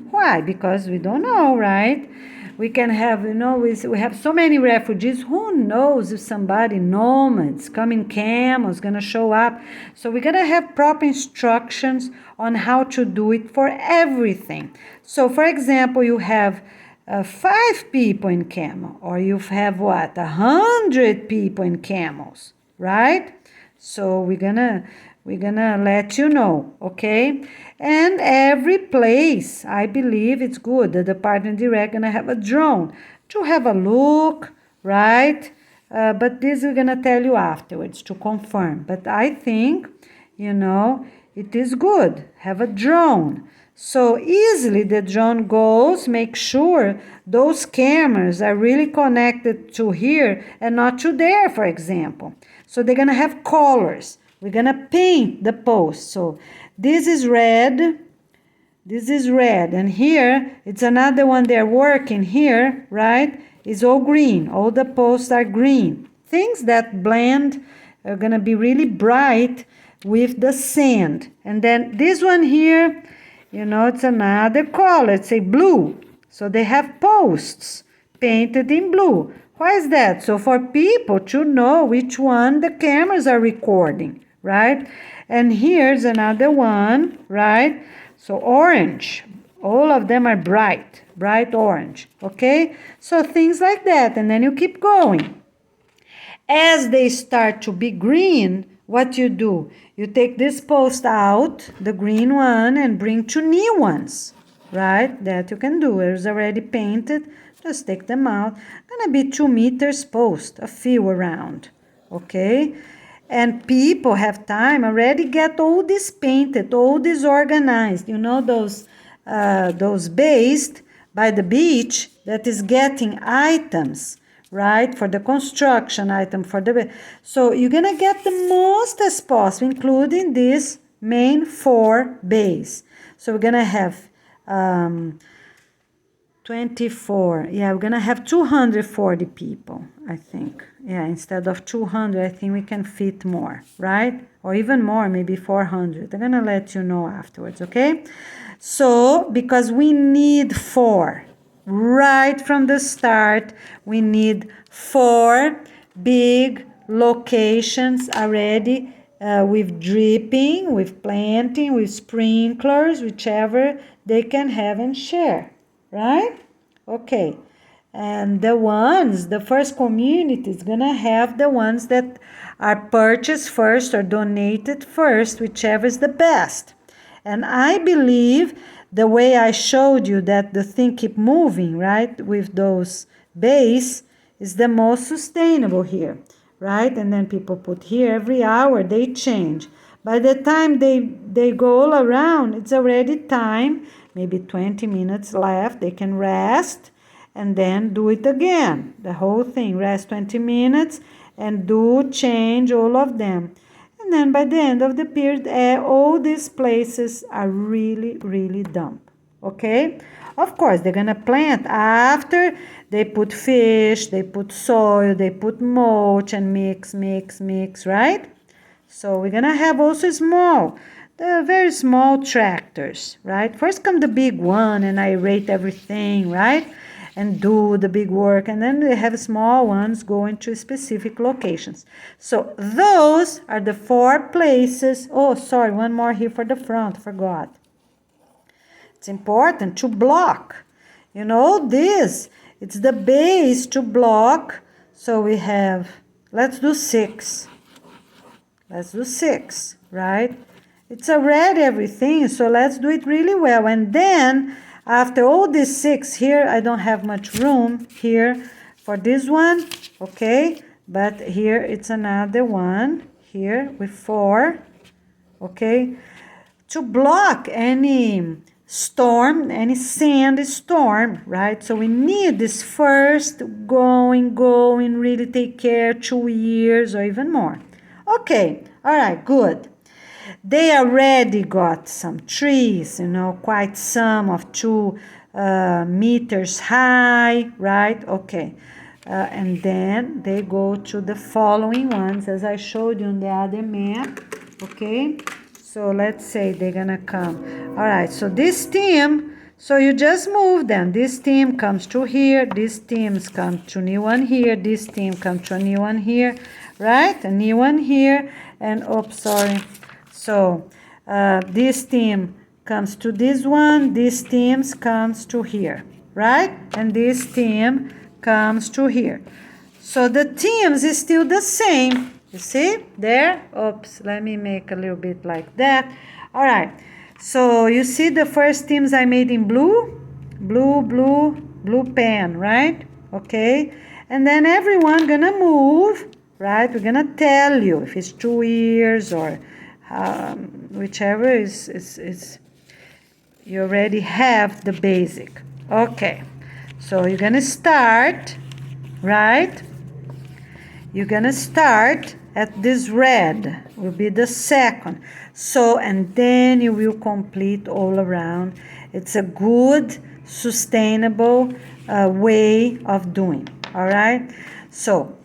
Why? Because we don't know, right? we can have, we have so many refugees. Who knows if somebody, nomads, coming camels, gonna show up. So we're gonna have proper instructions on how to do it for everything. So for example, you have 5 people in camel, or you have what, 100 people in camels, right? So we're gonna let you know, okay? And every place, I believe it's good. The department director gonna have a drone to have a look, right? But this we're gonna tell you afterwards to confirm. But I think, it is good. Have a drone. So easily the drone goes, make sure those cameras are really connected to here and not to there, for example. So they're gonna have colors. We're gonna paint the post. So this is red, and here it's another one they're working here, right? It's all green. All the posts are green. Things that blend are gonna be really bright with the sand. And then this one here, it's another color. It's a blue. So they have posts painted in blue. Why is that? So for people to know which one the cameras are recording, right? And here's another one, right? So orange. All of them are bright orange, okay? So things like that, and then you keep going. As they start to be green, what you do? You take this post out, the green one, and bring 2 new ones, right? That you can do. It's already painted. Just take them out. Gonna be 2 meters post, a few around, okay? And people have time already get all this painted, all this organized. Those based by the beach that is getting items, right? For the construction item, so you're gonna get the most as possible, including this main 4 bays. So we're gonna have 24. Yeah, we're gonna have 240 people, I think. Yeah, instead of 200, I think we can fit more, right? Or even more, maybe 400. I'm gonna let you know afterwards, okay? So, because we need 4. Right from the start, we need 4 big locations already with dripping, with planting, with sprinklers, whichever they can have and share, right? Okay. And the first community is going to have the ones that are purchased first or donated first, whichever is the best. And I believe the way I showed you that the thing keep moving, right, with those bays is the most sustainable here, right? And then people put here every hour, they change. By the time they go all around, it's already time, maybe 20 minutes left. They can rest and then do it again. The whole thing, rest 20 minutes and change all of them. And then by the end of the period, all these places are really, really damp, okay? Of course, they're going to plant after they put fish, they put soil, they put mulch and mix, right? So we're going to have also the very small tractors, right? First come the big one and aerate everything, right? And do the big work, and then they have small ones going to specific locations. So those are the 4 places. Oh, sorry, one more here for the front, forgot. It's important to block. This, it's the base to block. So we have, let's do 6. Let's do 6, right? It's already everything, so let's do it really well. And then after all these 6 here, I don't have much room here for this one, okay? But here it's another one here with 4, okay? To block any storm, any sand storm, right? So we need this first going, really take care, 2 years or even more. Okay, all right, good. They already got some trees, quite some of 2 meters high, right? Okay. And then they go to the following ones, as I showed you on the other map, okay? So let's say they're going to come. All right, so this team, So you just move them. This team comes to here, this teams come to new one here, this team comes to a new one here, right? A new one here, and oops, sorry. So this team comes to this one, this team comes to here, right? And this team comes to here. So the teams is still the same. You see there? Oops, let me make a little bit like that. All right. So you see the first teams I made in blue? Blue pen, right? Okay. And then everyone gonna move, right? We're gonna tell you if it's 2 years or whichever is you already have the basic. Okay. So you're gonna start, right? You're gonna start at this red, will be the second. So, and then you will complete all around. It's a good, sustainable way of doing, all right? So,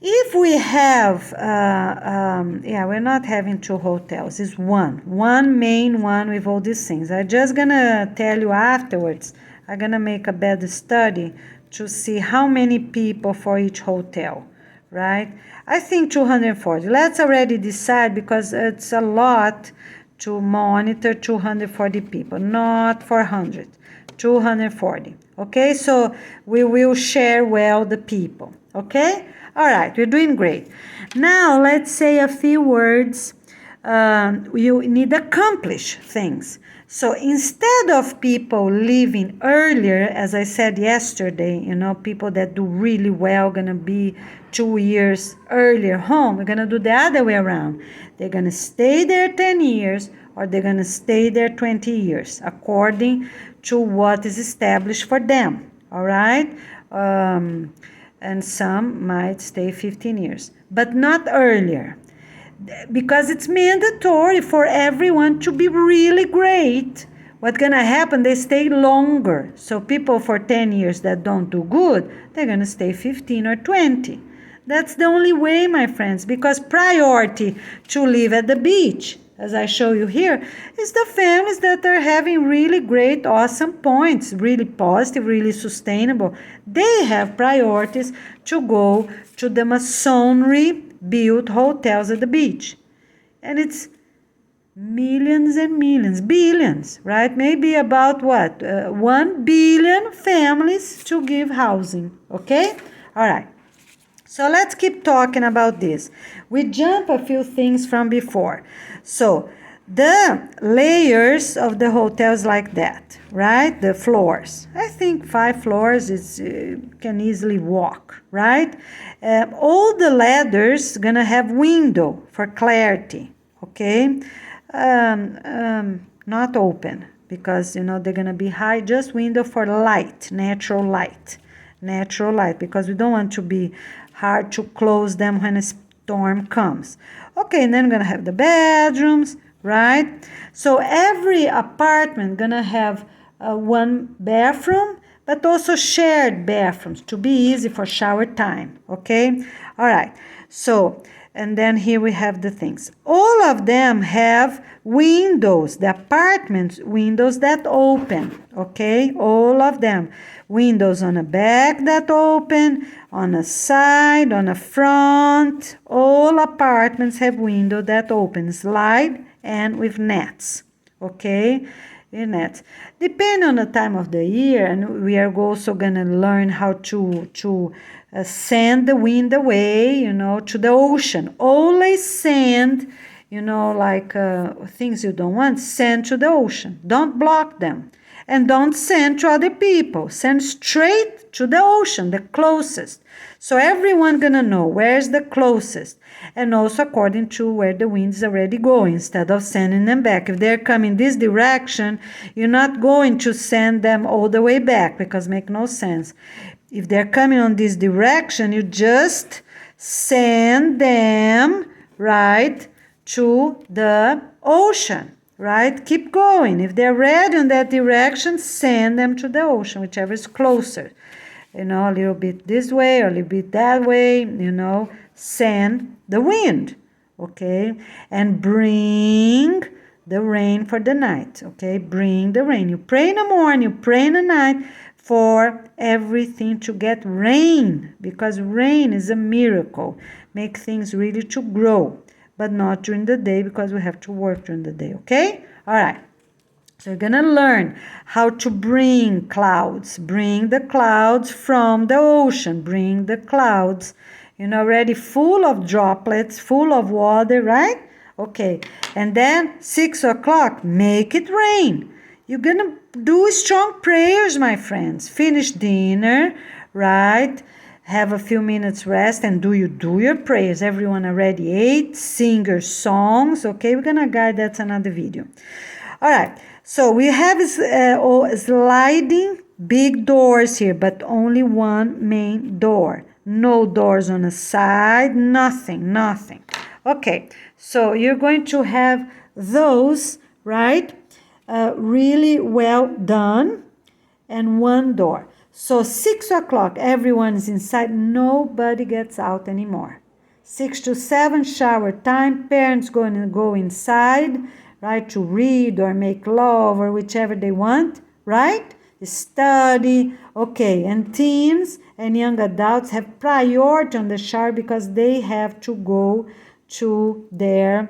if we have, we're not having 2 hotels, it's one main one with all these things. I'm just gonna tell you afterwards, I'm gonna make a better study to see how many people for each hotel, right? I think 240. Let's already decide because it's a lot to monitor 240 people, not 400, 240. Okay, so we will share well the people. Okay, all right, we're doing great. Now let's say a few words. You need to accomplish things. So instead of people leaving earlier, as I said yesterday, people that do really well gonna be 2 years earlier home, we're gonna do the other way around. They're gonna stay there 10 years or they're gonna stay there 20 years according to what is established for them, all right? And some might stay 15 years, but not earlier, because it's mandatory for everyone to be really great. What's gonna happen, they stay longer. So people for 10 years that don't do good, they're gonna stay 15 or 20. That's the only way, my friends, because priority to live at the beach, as I show you here, is the families that are having really great, awesome points, really positive, really sustainable. They have priorities to go to the masonry built hotels at the beach. And it's millions and millions, billions, right? Maybe about what? 1 billion families to give housing, okay? All right. So let's keep talking about this. We jump a few things from before. So the layers of the hotels like that, right? The floors. I think 5 floors is can easily walk, right? All the ladders gonna have window for clarity, okay? Not open because they're gonna be high. Just window for light, natural light, because we don't want to be hard to close them when a storm comes. Okay, and then we're gonna have the bedrooms, right? So every apartment gonna have one bathroom, but also shared bathrooms to be easy for shower time, okay? All right, so, and then here we have the things. All of them have windows, the apartments, windows that open, okay? All of them. Windows on the back that open, on the side, on the front. All apartments have window that open, slide, and with nets, okay? Nets. Depending on the time of the year, and we are also gonna learn how to send the wind away, to the ocean. Always send, like things you don't want, send to the ocean. Don't block them. And don't send to other people. Send straight to the ocean, the closest. So everyone gonna know where's the closest. And also according to where the wind is already going, instead of sending them back. If they're coming this direction, you're not going to send them all the way back because make no sense. If they're coming on this direction, you just send them right to the ocean. Right? Keep going. If they're ready in that direction, send them to the ocean, whichever is closer. A little bit this way or a little bit that way, send the wind. Okay? And bring the rain for the night, okay? Bring the rain. You pray in the morning, you pray in the night for everything to get rain, because rain is a miracle. Make things really to grow, but not during the day because we have to work during the day, okay? All right. So you're going to learn how to bring clouds. Bring the clouds from the ocean. Bring the clouds, already full of droplets, full of water, right? Okay. And then 6 o'clock, make it rain. You're going to do strong prayers, my friends. Finish dinner, right? Have a few minutes rest and do your prayers. Everyone already ate. Sing your songs. Okay, we're going to guide. That's another video. All right. So we have sliding big doors here, but only one main door. No doors on the side, nothing. Okay, so you're going to have those, right, really well done, and one door. So 6 o'clock, everyone is inside, nobody gets out anymore. 6 to 7, shower time, parents going to go inside, right, to read or make love or whichever they want, right? Study, okay. And teens and young adults have priority on the shower because they have to go to their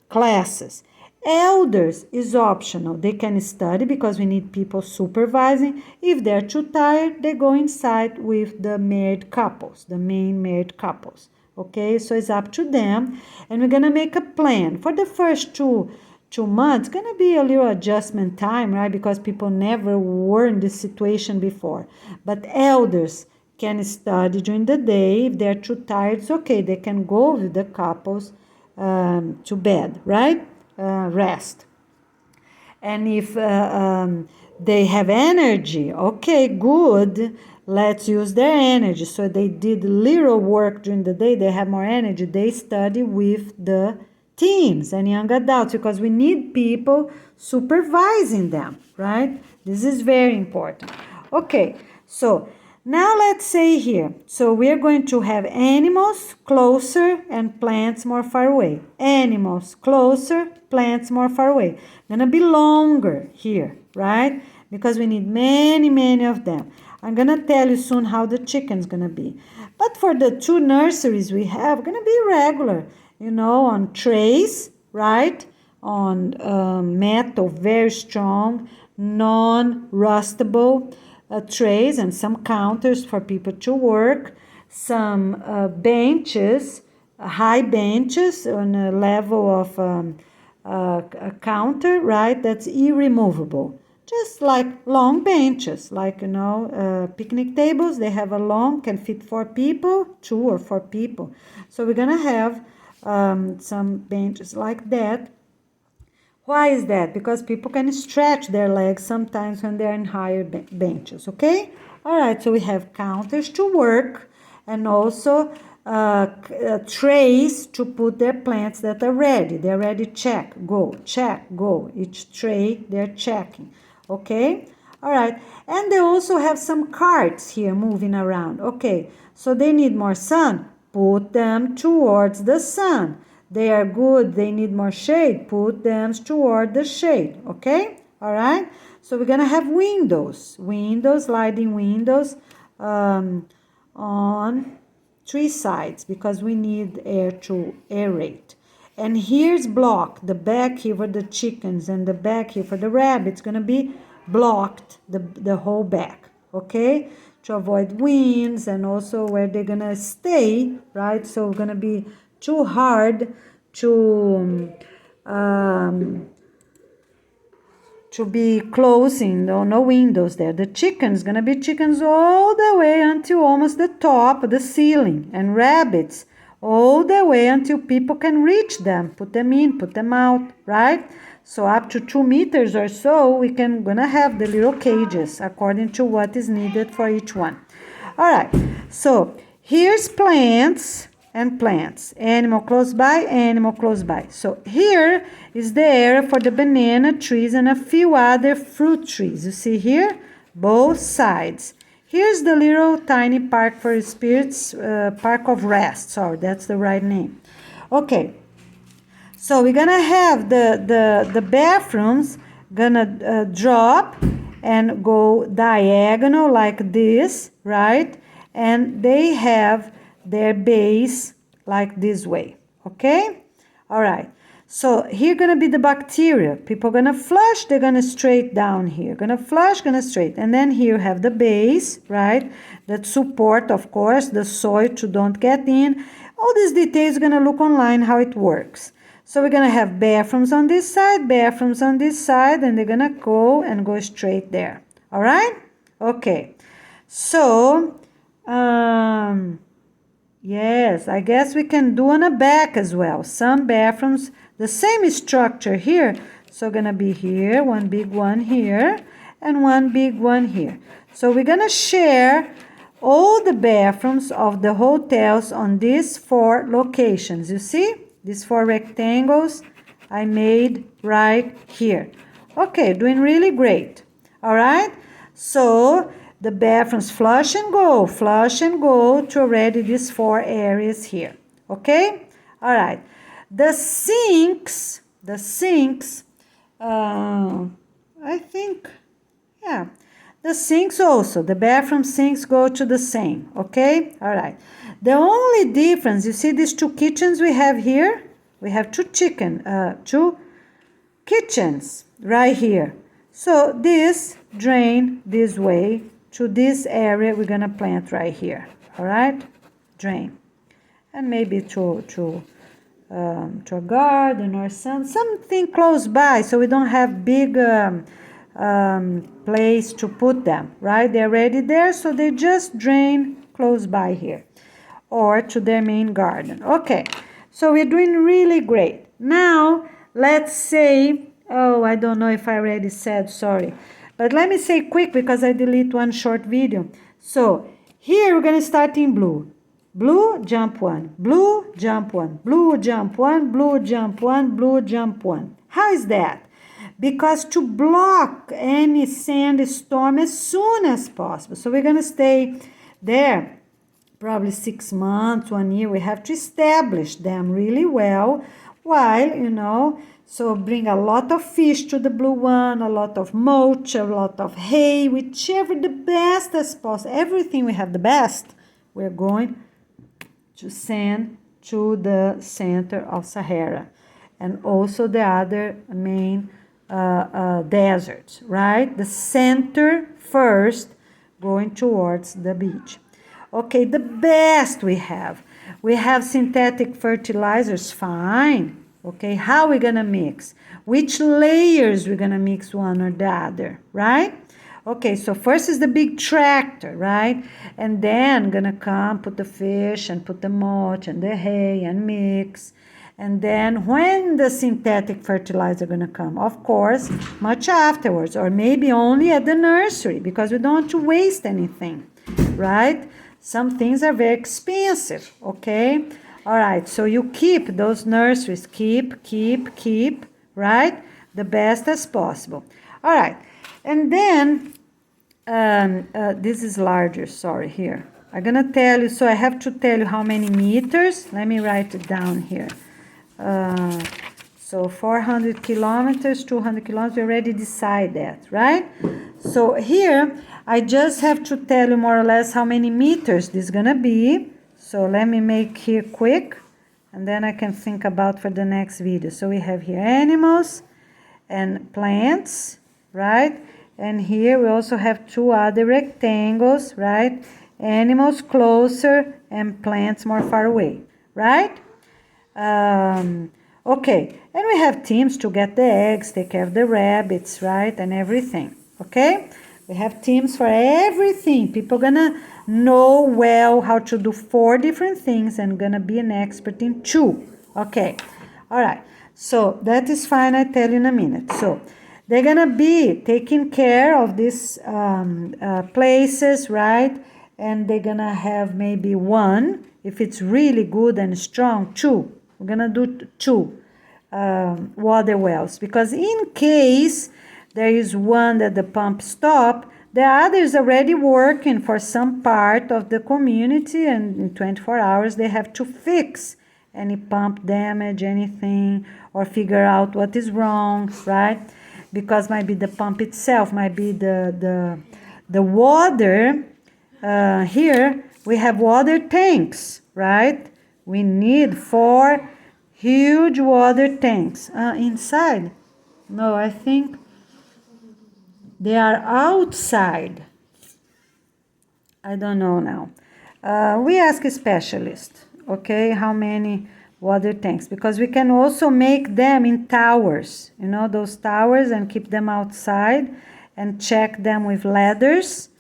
classes. Elders is optional. They can study because we need people supervising. If they're too tired, they go inside with the married couples, the main married couples. Okay, so it's up to them. And we're going to make a plan. For the first two months, going to be a little adjustment time, right? Because people never were in this situation before. But elders can study during the day. If they're too tired, it's okay. They can go with the couples to bed, right? Rest. And if they have energy, okay, good. Let's use their energy. So they did little work during the day. They have more energy. They study with the teens and young adults because we need people supervising them, right? This is very important. Okay, so now let's say here. So we're going to have animals closer and plants more far away. Animals closer, plants more far away. Gonna be longer here, right? Because we need many of them. I'm gonna tell you soon how the chicken's gonna be. But for the 2 nurseries we have, gonna be regular. On trays, right? On metal, very strong, non-rustable trays, and some counters for people to work. Some benches, high benches on a level of a counter, right? That's irremovable. Just like long benches, like, picnic tables. They have a long, can fit 4 people, 2 or 4 people. So we're going to have some benches like that. Why is that? Because people can stretch their legs sometimes when they're in higher benches, okay? All right, so we have counters to work and also trays to put their plants that are ready. They're ready, check, go. Each tray, they're checking, okay? All right, and they also have some carts here moving around, okay? So they need more sun. Put them towards the sun. They are good. They need more shade. Put them toward the shade. Okay? All right? So we're going to have windows. Sliding windows on 3 sides because we need air to aerate. And here's blocked. The back here for the chickens and the back here for the rabbits going to be blocked, the whole back. Okay? To avoid winds and also where they're gonna stay, right? So it's gonna be too hard to be closing, no windows there. The chicken's gonna be chickens all the way until almost the top of the ceiling, and rabbits all the way until people can reach them, put them in, put them out, right? So up to 2 meters or so, we can gonna have the little cages according to what is needed for each one. All right, so here's plants and plants. Animal close by, animal close by. So here is the area for the banana trees and a few other fruit trees. You see here, both sides. Here's the little tiny park for spirits, park of rest. Sorry, that's the right name. Okay. So we're gonna have the bathrooms gonna drop and go diagonal like this, right? And they have their base like this way, okay? All right. So here gonna be the bacteria. People gonna flush, they're gonna straight down here. Gonna flush, gonna straight. And then here you have the base, right? That support, of course, the soil to don't get in. All these details you're gonna look online how it works. So we're gonna have bathrooms on this side, bathrooms on this side, and they're gonna go straight there. All right? Okay. So, yes, I guess we can do on the back as well. Some bathrooms, the same structure here. So gonna be here, one big one here, and one big one here. So we're gonna share all the bathrooms of the hotels on these 4 locations. You see? These 4 rectangles I made right here. Okay, doing really great. All right? So the bathrooms flush and go to already these 4 areas here. Okay? All right. The sinks, I think, yeah. The sinks also, the bathroom sinks go to the same, okay? All right. The only difference, you see these 2 kitchens we have here? We have 2 kitchens right here. So this drain this way to this area we're gonna plant right here, all right? Drain. And maybe to a garden or something close by so we don't have big place to put them, right? They're already there, so they just drain close by here or to their main garden. Okay, so we're doing really great. Now, let's say, oh, I don't know if I already said, sorry. But let me say quick because I delete one short video. So here we're going to start in blue. Blue, jump 1. Blue, jump 1. Blue, jump 1. Blue, jump 1. Blue, jump 1. How is that? Because to block any sandstorm as soon as possible. So we're going to stay there probably 6 months, 1 year. We have to establish them really well while, so bring a lot of fish to the blue one, a lot of mulch, a lot of hay, whichever the best as possible. Everything we have the best, we're going to send to the center of Sahara and also the other main deserts, right? The center first going towards the beach. Okay, the best we have synthetic fertilizers, fine. Okay, how we gonna mix? Which layers we're gonna mix one or the other, right? Okay, so first is the big tractor, right? And then gonna come, put the fish and put the mulch and the hay and mix. And then when the synthetic fertilizer gonna come? Of course, much afterwards, or maybe only at the nursery because we don't want to waste anything, right? Some things are very expensive, okay? All right, so you keep those nurseries, keep, right? The best as possible. All right, and then, this is larger, sorry, here. I'm gonna tell you, so I have to tell you how many meters. Let me write it down here. So 400 kilometers, 200 kilometers, we already decide that, right? So here, I just have to tell you more or less how many meters this is gonna be. So let me make here quick, and then I can think about for the next video. So we have here animals and plants, right? And here we also have 2 other rectangles, right? Animals closer and plants more far away, right? Okay, and we have teams to get the eggs, take care of the rabbits, right? And everything, okay? We have teams for everything. People gonna know well how to do 4 different things and gonna be an expert in 2. Okay, all right. So that is fine, I tell you in a minute. So they're gonna be taking care of these places, right? And they're gonna have maybe 1, if it's really good and strong, 2. We're gonna do 2 water wells because in case there is one that the pump stop, the other is already working for some part of the community, and in 24 hours they have to fix any pump damage, anything, or figure out what is wrong, right? Because might be the pump itself, might be the water. Here we have water tanks, right? We need 4 huge water tanks. Inside? No, I think they are outside. I don't know now. We ask a specialist, okay, how many water tanks, because we can also make them in towers, you know, those towers, and keep them outside and check them with ladders.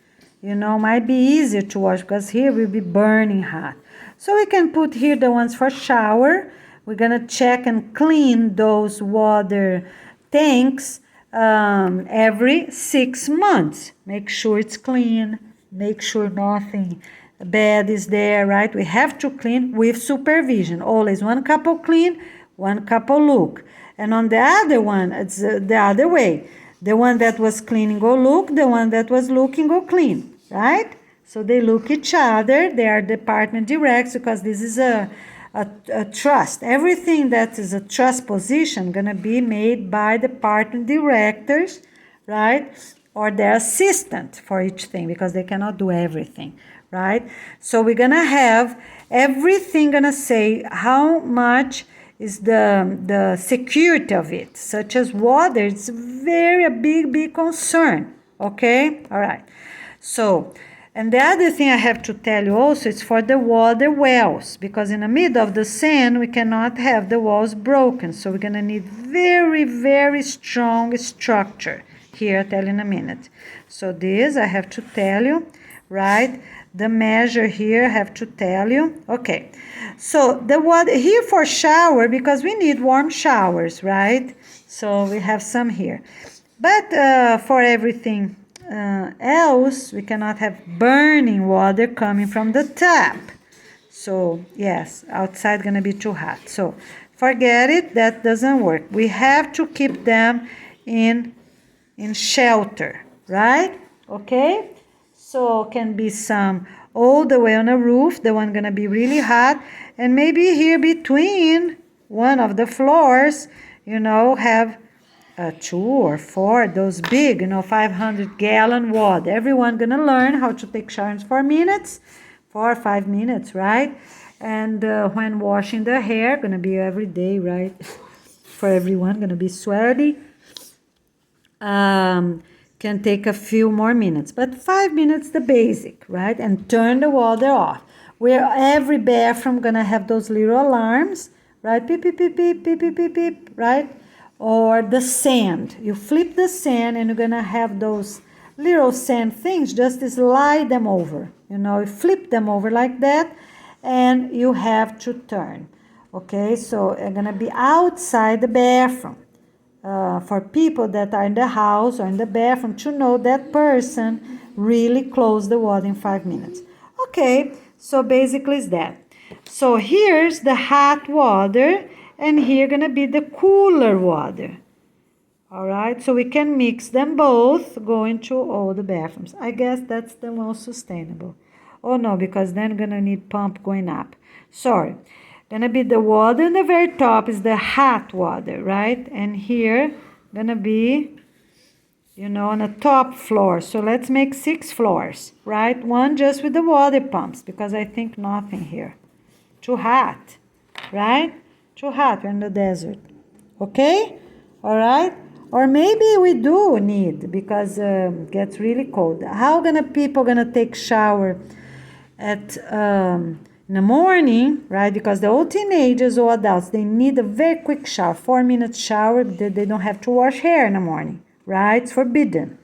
You know, might be easier to wash because here we'll be burning hot. So we can put here the ones for shower. We're gonna check and clean those water tanks every 6 months. Make sure it's clean, make sure nothing bad is there, right? We have to clean with supervision. Always one couple clean, one couple look. And on the other one, it's the other way. The one that was cleaning go look, the one that was looking go clean, right? So they look each other. They are department directs because this is a trust. Everything that is a trust position gonna be made by department directors, right? Or their assistant for each thing, because they cannot do everything, right? So we're gonna have everything gonna say how much is the security of it, such as water. It's a big concern, okay? All right. So, and the other thing I have to tell you also is for the water wells, because in the middle of the sand, we cannot have the walls broken. So we're gonna need very strong structure. Here, I'll tell you in a minute. So this I have to tell you, right? The measure here I have to tell you. Okay, so the water here for shower, because we need warm showers, right? So we have some here. But for everything else, we cannot have burning water coming from the tap. So yes, outside gonna be too hot. So forget it, that doesn't work. We have to keep them in shelter, right? Okay, so can be some all the way on a roof, the one gonna be really hot, and maybe here between one of the floors, you know, have 2 or 4 those big, you know, 500-gallon water. Everyone gonna learn how to take showers for 4 or 5 minutes, right? And when washing the hair, gonna be every day, right? For everyone, gonna be sweaty. Can take a few more minutes, but 5 minutes the basic, right? And turn the water off. Where every bathroom gonna have those little alarms, right? Beep beep beep beep beep beep beep beep, right? Or the sand. You flip the sand and you're gonna have those little sand things. Just slide them over. You know, you flip them over like that, and you have to turn. Okay, so it's gonna be outside the bathroom. For people that are in the house or in the bathroom to know that person really closed the water in 5 minutes. Okay, so basically it's that. So here's the hot water, and here gonna be the cooler water. All right, so we can mix them both, go into all the bathrooms. I guess that's the most sustainable. Oh no, because then gonna need pump going up. Sorry. Gonna be the water in the very top is the hot water, right? And here gonna be, you know, on the top floor. So let's make 6 floors, right? One just with the water pumps, because I think nothing here. Too hot, right? Too hot, we're in the desert. Okay? All right? Or maybe we do need, because it gets really cold. How people gonna take shower at in the morning, right? Because the old teenagers or adults, they need a very quick shower, 4-minute shower. They don't have to wash hair in the morning, right? It's forbidden.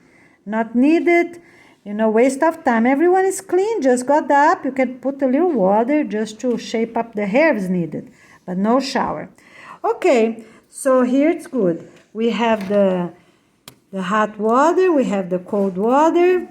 Not needed, you know, waste of time. Everyone is clean, just got up. You can put a little water just to shape up the hair if needed, but no shower. Okay, so here it's good. We have the hot water, we have the cold water,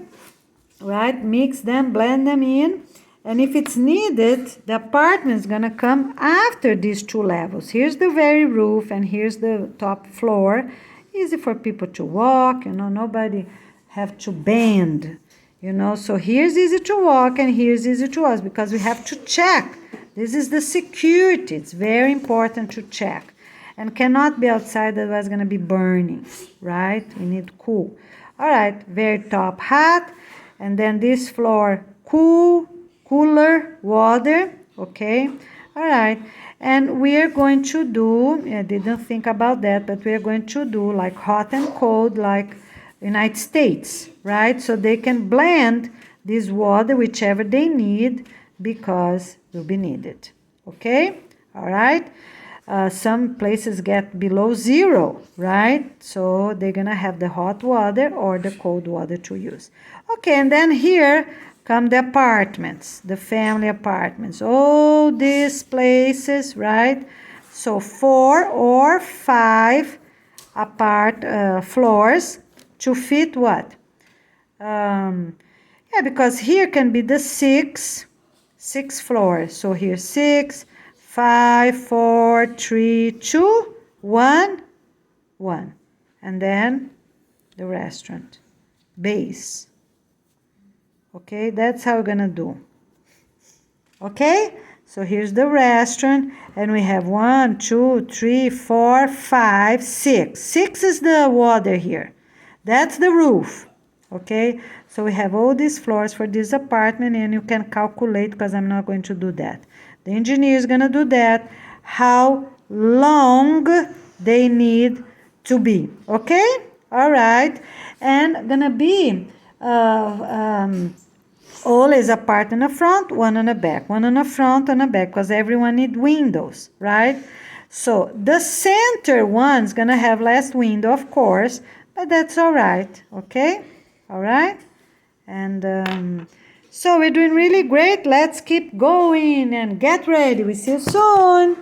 right? Mix them, blend them in. And if it's needed, the apartment is gonna come after these 2 levels. Here's the very roof and here's the top floor. Easy for people to walk, you know, nobody have to bend, you know. So here's easy to walk and here's easy to walk, because we have to check This is the security. It's very important to check. And cannot be outside, otherwise it's going to be burning, right? We need cool. All right, very top hot. And then this floor, cooler water, okay? All right, and we are going to do, I didn't think about that, but we are going to do like hot and cold, like United States, right? So they can blend this water, whichever they need, because will be needed, okay? All right, some places get below 0, right? So they're gonna have the hot water or the cold water to use. Okay, and then here come the apartments, the family apartments. All these places, right? So 4 or 5 floors to fit what? Yeah, because here can be the 6 floors. So here 6, 5, 4, 3, 2, 1, 1. And then the restaurant, base. Okay, that's how we're gonna do. Okay, so here's the restaurant, and we have 1, 2, 3, 4, 5, 6. 6 is the water here. That's the roof. Okay, so we have all these floors for this apartment, and you can calculate, because I'm not going to do that. The engineer is gonna do that, how long they need to be. Okay, all right, and gonna be always a part in the front, one on the back, one on the front, on the back, because everyone need windows, right? So the center one's gonna have less window, of course, but that's all right, okay? All right? And so we're doing really great. Let's keep going and get ready. We see you soon.